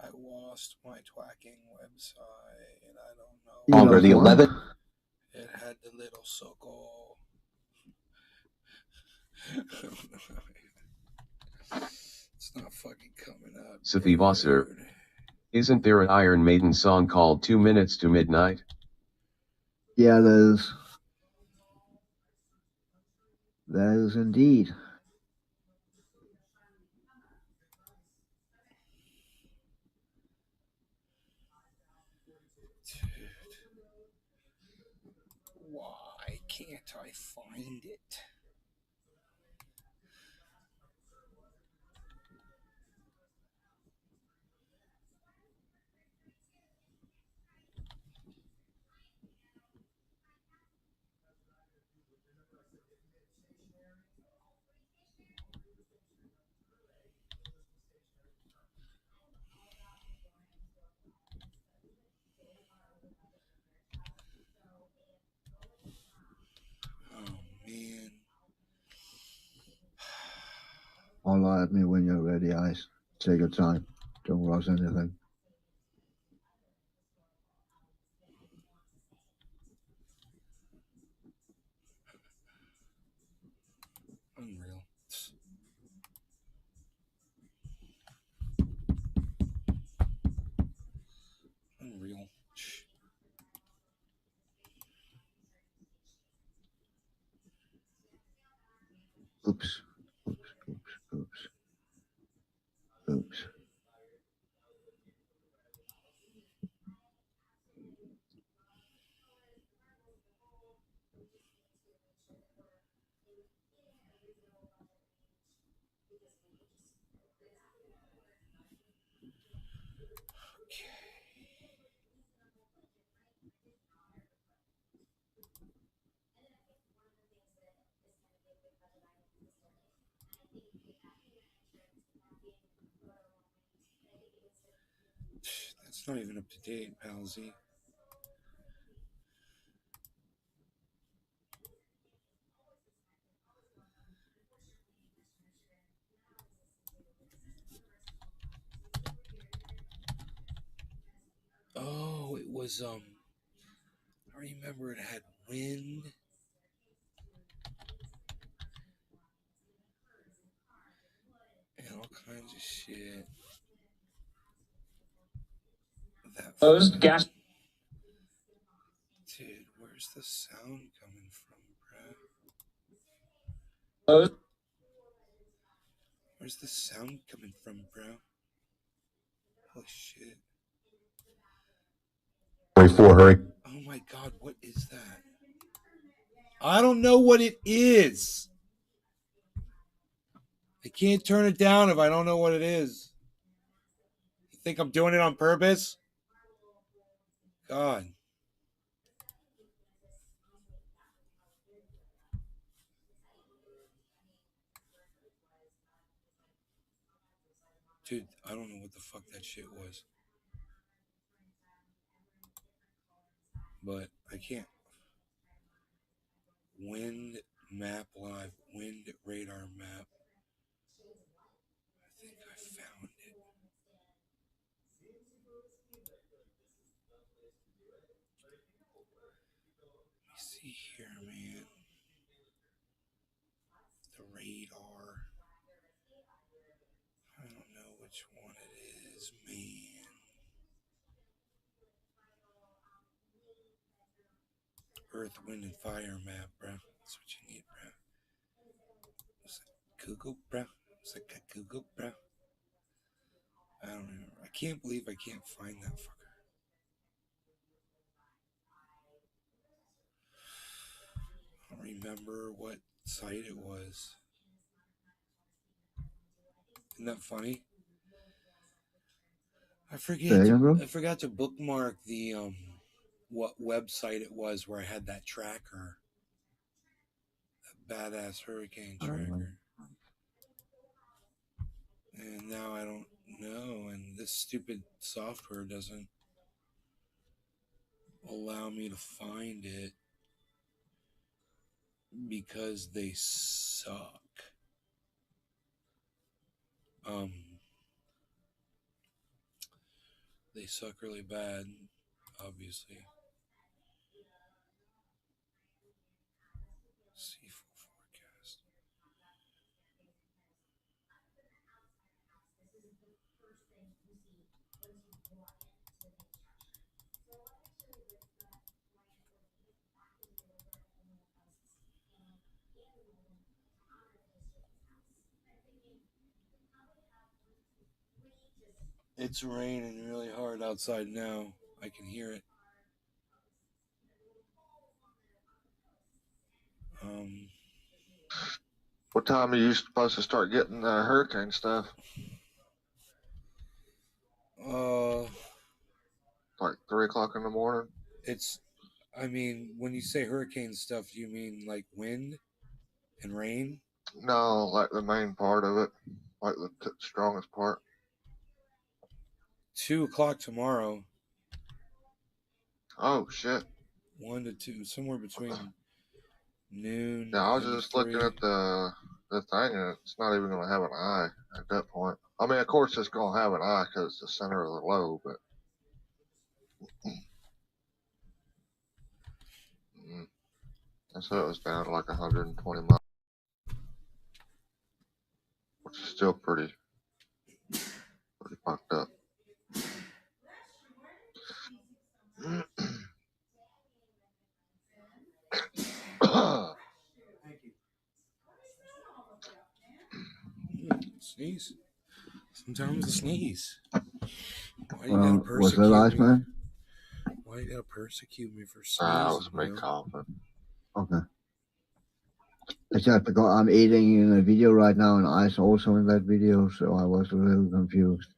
I lost my twacking website, and I don't know. Already 11. It had the little circle. It's not fucking coming up. Safi Wasser. Isn't there an Iron Maiden song called 2 Minutes to Midnight? Yeah, there's. That is indeed. Why can't I find it? Holler at me when you're ready, Ice. Take your time. Don't rush anything. Unreal. Unreal. Oops. That's not even up to date, Palsy. Oh, it was I remember it had wind. And all kinds of shit. That Closed gas. Dude, where's the sound coming from, bro? Closed. Where's the sound coming from, bro? Holy shit. 24 hurricane. Oh my god, what is that? I don't know what it is. I can't turn it down if I don't know what it is. You think I'm doing it on purpose? God. Dude, I don't know what the fuck that shit was. But I can't. Wind map live. Wind radar map. I think I found it. Let me see here, man. The radar. I don't know which one it is, man. Earth, wind, and fire map, bro. That's what you need, bro. It's like Google, bro. It's like a Google, bro. I don't remember. I can't believe I can't find that fucker. I don't remember what site it was. Isn't that funny? I forgot to bookmark the what website it was where I had that tracker. That badass hurricane tracker. And now I don't know, and this stupid software doesn't allow me to find it because they suck. They suck really bad, obviously. Seafood forecast. It's raining really hard outside now. I can hear it. What time are you supposed to start getting the hurricane stuff? Like 3 o'clock in the morning? I mean, when you say hurricane stuff, do you mean like wind and rain? No, like the main part of it, like the strongest part. 2 o'clock tomorrow. Oh shit! 1 to 2, somewhere between noon. Yeah, I was and just 3. looking at the thing, and it's not even going to have an eye at that point. I mean, of course, it's going to have an eye because it's the center of the low, but I said it was down to like 120 miles, which is still pretty fucked up. Sneeze. Sometimes a sneeze. Why you gotta Was that persecute Ice me? Man? Why you gotta persecute me for That sneezing? was me bro? coughing. Okay. It's just because I'm eating in a video right now, and Ice also in that video, so I was a little confused.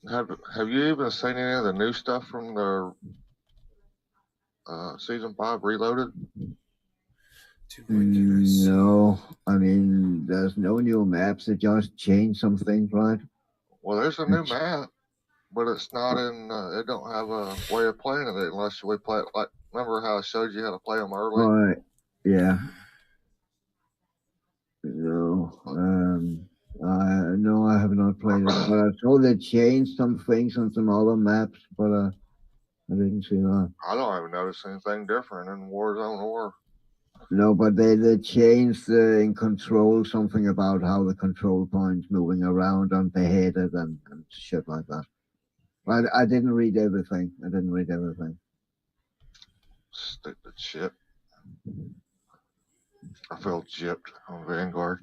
Have you even seen any of the new stuff from the season 5 Reloaded? No, I mean, there's no new maps. They just changed some things, right? Well, there's a new map, but it's not in. It don't have a way of playing it unless we play it like. Remember how I showed you how to play them early? Right. Yeah. No. No, I have not played it, but I saw they changed some things on some other maps, but I didn't see that. I don't even notice anything different in Warzone or. No, but they changed in Control something about how the control points moving around on beheaded and shit like that. But I didn't read everything. Stupid shit. I feel gypped on Vanguard.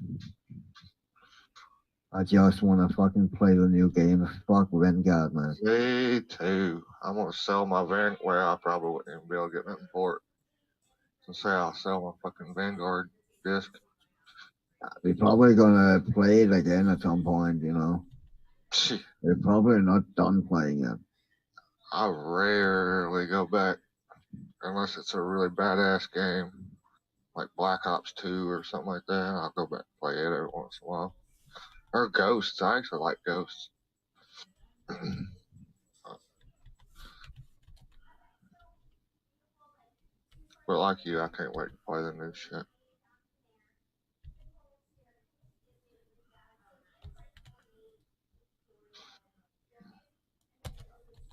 I just want to fucking play the new game. Fuck Vanguard, man. Me too. I'm gonna sell my Van. Well, I probably wouldn't even be able to get nothing for it. So say I'll sell my fucking Vanguard disc. We're probably gonna play it again at some point, you know. We're probably not done playing it. I rarely go back unless it's a really badass game, like Black Ops 2 or something like that. I'll go back and play it every once in a while. Or Ghosts. I actually like Ghosts. But like you, I can't wait to play the new shit.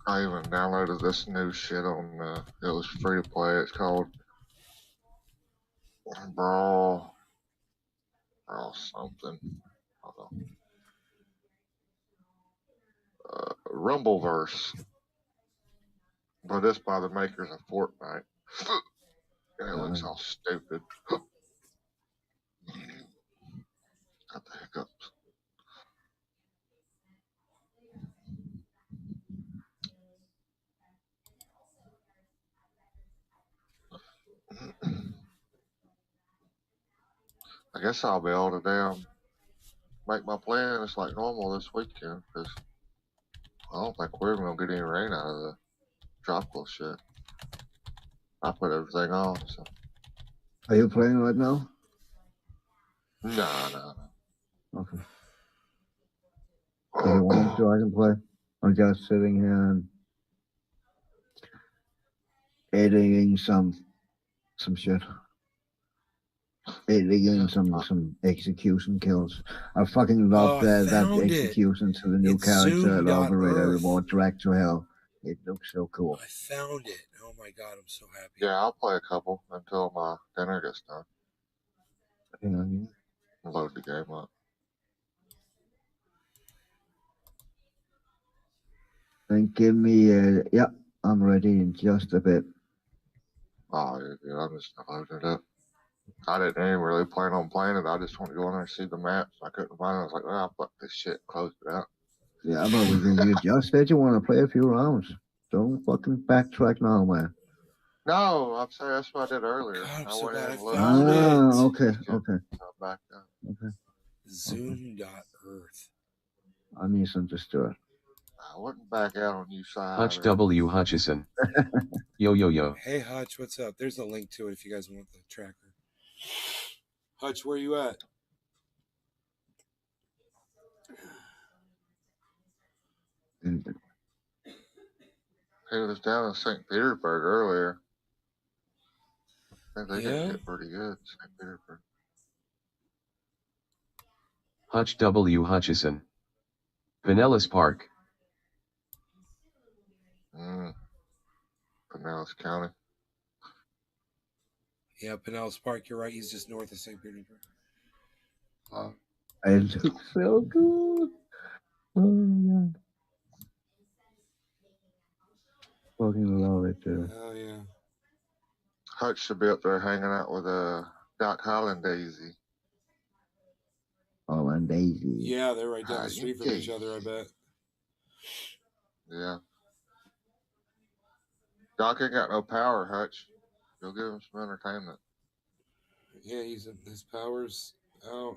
I even downloaded this new shit on, it was free to play. It's called Brawl something. Hold on. Rumbleverse. But it's by the makers of Fortnite. And it looks all stupid. Got the hiccups. I guess I'll be able to make my plans like normal this weekend because I don't think we're gonna get any rain out of the tropical shit. I put everything on. So. Are you playing right now? No. Okay. If you want to, I can play. I'm just sitting here and editing some shit. Editing some execution kills. I fucking love that execution to the new character at Operator Reward Drag to Hell. It looks so cool. I found it. Oh my god, I'm so happy. Yeah, I'll play a couple until my dinner gets done. Yeah. Load the game up. And give me yeah, I'm ready in just a bit. Oh, yeah, I'm just loading it up. I didn't even really plan on playing it. I just want to go in there and see the maps. I couldn't find it. I was like, well, fuck this shit. Closed it out. Yeah, but you just said you want to play a few rounds. Don't fucking backtrack now, man. No, I'm sorry. That's what I did earlier. God, I went in and looked. Okay. Back up. Okay. Zoom.earth. I misunderstood. I wouldn't back out on you, side. Hutch W. Hutchison. Yo. Hey, Hutch, what's up? There's a link to it if you guys want the tracker. Hutch, where you at? He was down in St. Petersburg earlier. I think they got hit pretty good, St. Petersburg. Hutch W. Hutchison. Pinellas Park. Pinellas County. Yeah, Pinellas Park, you're right. He's just north of St. Petersburg. It looks so good. Oh my god. Fucking love it, too. Oh, yeah. Hutch should be up there hanging out with Doc Holland Daisy. Oh, and Daisy. Yeah, they're right down the street from Okay. each other, I bet. Yeah. Doc ain't got no power, Hutch. You'll give him some entertainment. Yeah, his power's out.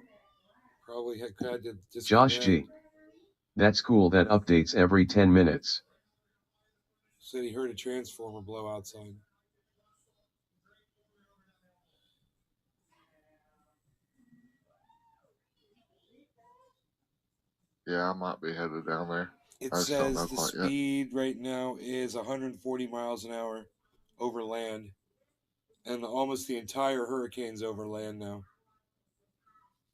Probably had to disconnect. Josh G. That's cool, that updates every 10 minutes. Said he heard a transformer blow outside. Yeah, I might be headed down there. It I just don't know says the quite yet. speed right now is 140 miles an hour over land. And almost the entire hurricane's over land now.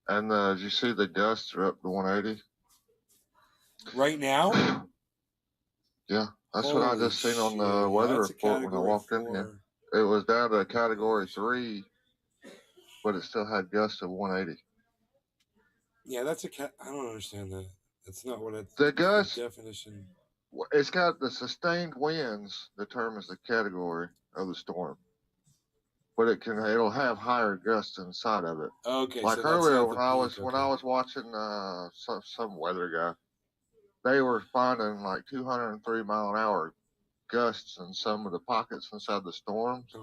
And did you see the gusts are up to 180? Right now? Yeah, that's what I just seen on the weather report when I walked in here. It was down to category 3, but it still had gusts of 180. Yeah, that's I don't understand that. That's not what it's The gust definition. It's got the sustained winds determines the category of the storm, but it'll have higher gusts inside of it. Okay, like so that's earlier not when the I peak, was when I was watching some weather guy, they were finding like 203 mile an hour gusts in some of the pockets inside the storms.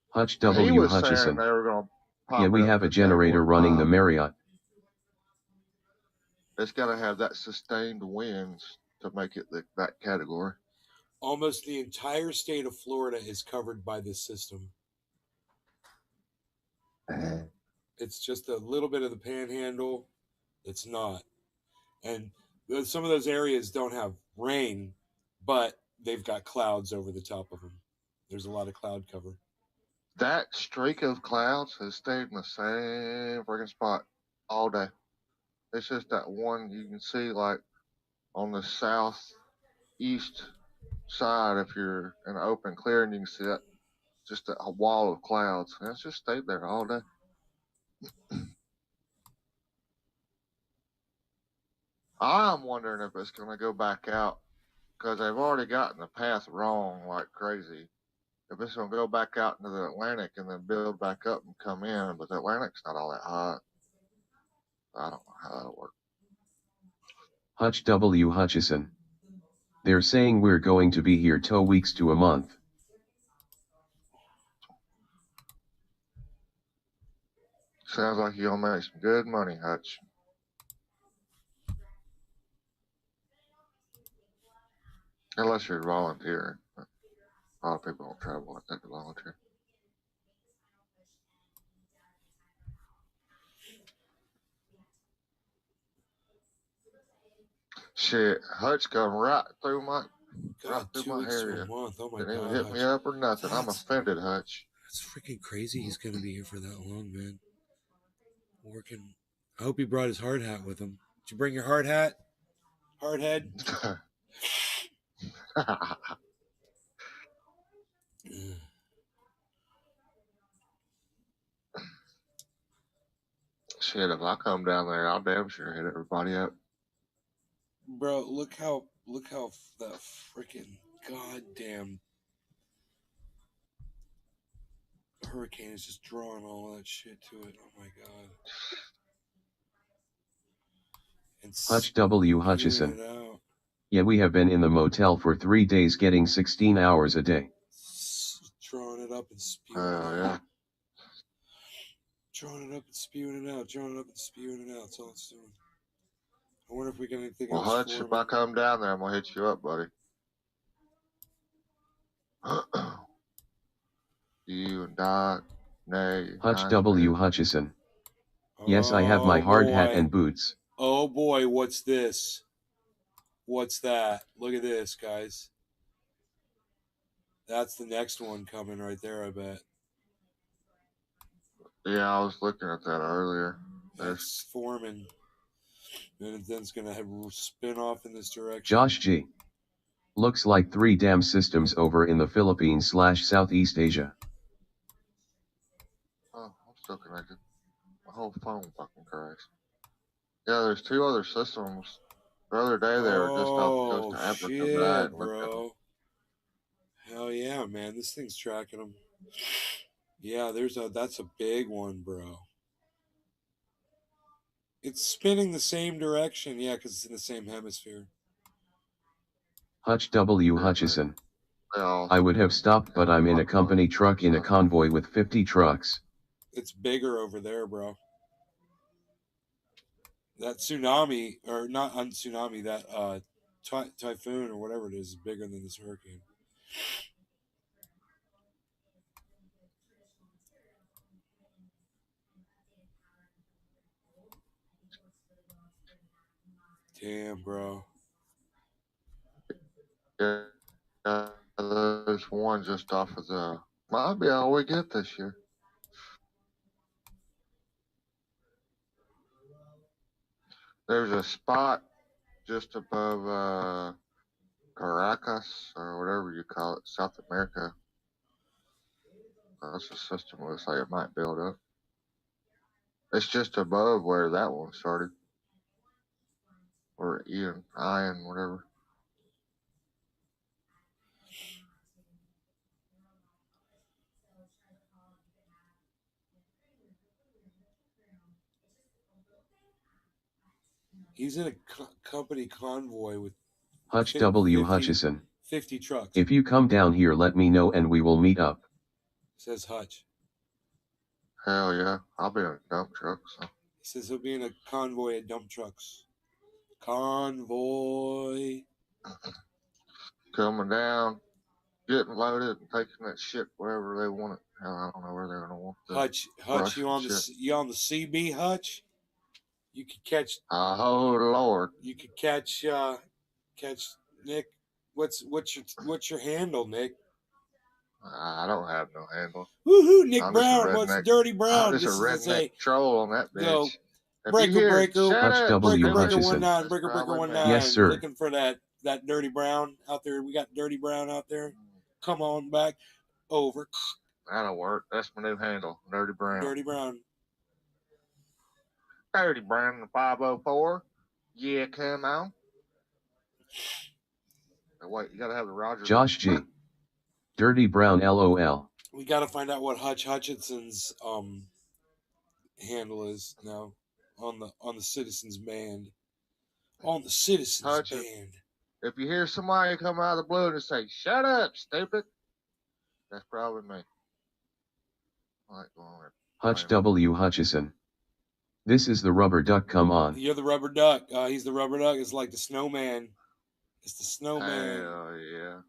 Hutch He W. was saying Hutchison. they were going to pop Yeah, we it up have to a generator category running the 5. Marriott. It's got to have that sustained winds to make it that category. Almost the entire state of Florida is covered by this system. It's just a little bit of the panhandle. It's not. And some of those areas don't have rain, but they've got clouds over the top of them. There's a lot of cloud cover. That streak of clouds has stayed in the same freaking spot all day. It's just that one you can see like on the southeast side. If you're in an open clearing, you can see that just a wall of clouds. And it's just stayed there all day. I'm wondering if it's going to go back out because they've already gotten the path wrong like crazy. If it's going to go back out into the Atlantic and then build back up and come in, but the Atlantic's not all that hot. I don't know how that'll work. Hutch W. Hutchison. They're saying we're going to be here 2 weeks to a month. Sounds like you're gonna make some good money, Hutch. Unless you're volunteering. A lot of people don't travel like that to volunteer. Shit, Hutch come right through my God, 2 my weeks to area. a month. Oh my Didn't even God, hit me Hutch. up or nothing. I'm offended, Hutch. That's freaking crazy. He's gonna be here for that long, man. Working. I hope he brought his hard hat with him. Did you bring your hard hat? Hard head? Shit, if I come down there, I'll damn sure hit everybody up. Bro, look how that freaking goddamn hurricane is just drawing all that shit to it. Oh my God. And Hutch W. Hutchison. Yeah, we have been in the motel for 3 days getting 16 hours a day. drawing it up and spewing it out. Yeah. Drawing it up and spewing it out. Drawing it up and spewing it out. That's all it's doing. I wonder if we got anything Well, else Hutch, for if me. I come down there, I'm gonna hit you up, buddy. You and Doc, Nay. Hutch W. Hutchison. Yes, I have my hard hat boy. and boots. Oh boy, what's this? What's that? Look at this, guys. That's the next one coming right there, I bet. Yeah, I was looking at that earlier. That's forming. And then it's going to have spin off in this direction. Josh G. Looks like 3 dam systems over in the Philippines/Southeast Asia. Oh, I'm still connected. My whole phone fucking crashed. Yeah, there's 2 other systems. The other day they were just off the coast of Africa. Shit, but I hadn't looked at them. bro. Hell yeah, man. This thing's tracking them. Yeah, that's a big one, bro. It's spinning the same direction. Yeah, because it's in the same hemisphere. Hutch W. Hutchison. I would have stopped, but I'm in a company truck in a convoy with 50 trucks. It's bigger over there, bro. That tsunami, or not tsunami, that typhoon or whatever it is bigger than this hurricane. Damn, bro. Yeah, there's one just off of the. Might be all we get this year. There's a spot just above Caracas or whatever you call it, South America. That's the system looks like it might build up. It's just above where that one started. Or Ian, whatever. He's in a company convoy with Hutch W. Hutchison. 50 trucks. If you come down here, let me know and we will meet up. Says Hutch. Hell yeah. I'll be in a dump truck. So. He says he'll be in a convoy of dump trucks. Convoy. Coming down, getting loaded, and taking that shit wherever they want it. Hell, I don't know where they're going to want it. Hutch, you on the CB, Hutch? You could catch. Oh Lord! You could catch Nick. What's your handle, Nick? I don't have no handle. Woohoo, Nick Brown. What's Dirty Brown? I'm just a redneck troll on that bitch. Breaker. Hutch W. Hutchison. Breaker 19. Yes, sir. Looking for that Dirty Brown out there. We got Dirty Brown out there. Come on back. Over. That'll work. That's my new handle. Dirty Brown. Dirty Brown. Dirty Brown in the 504. Yeah, come on. Now, wait, you gotta have the Roger. Josh G. Dirty Brown LOL. We gotta find out what Hutch Hutchinson's handle is now on the Citizens Band. On the Citizens Band. If you hear somebody come out of the blue and say, "Shut up, stupid," that's probably me. All right, go on. Hutch W. Hutchison. This is the rubber duck, come on. You're the rubber duck. He's the rubber duck. It's like the snowman. It's the snowman. Hell yeah.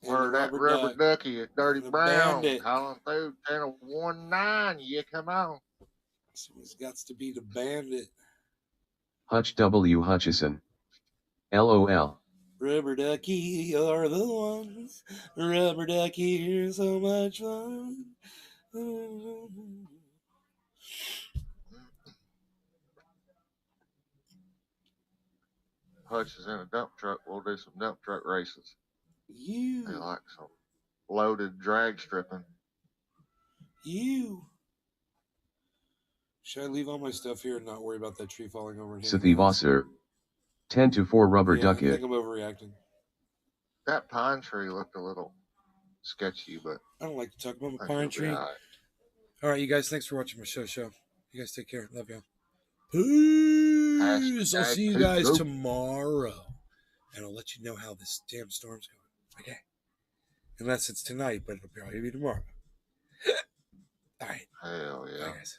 Where that rubber ducky is Dirty Brown. Calling through channel 19. Yeah, come on. So it's got to be the bandit. Hutch W. Hutchison. LOL. Rubber ducky, you're the ones. Rubber ducky, you're so much fun. Hutch is in a dump truck. We'll do some dump truck races. You. They like some loaded drag stripping. You. Should I leave all my stuff here and not worry about that tree falling over? Sithi Wasser. 10-4 rubber duck I it. think I'm overreacting. That pine tree looked a little sketchy, but I don't like to talk about my pine tree. All right, you guys. Thanks for watching my show. You guys take care. Love y'all. Peace. I'll see you guys tomorrow, and I'll let you know how this damn storm's going. Okay. Unless it's tonight, but it'll probably be tomorrow. All right. Hell yeah. Bye, guys.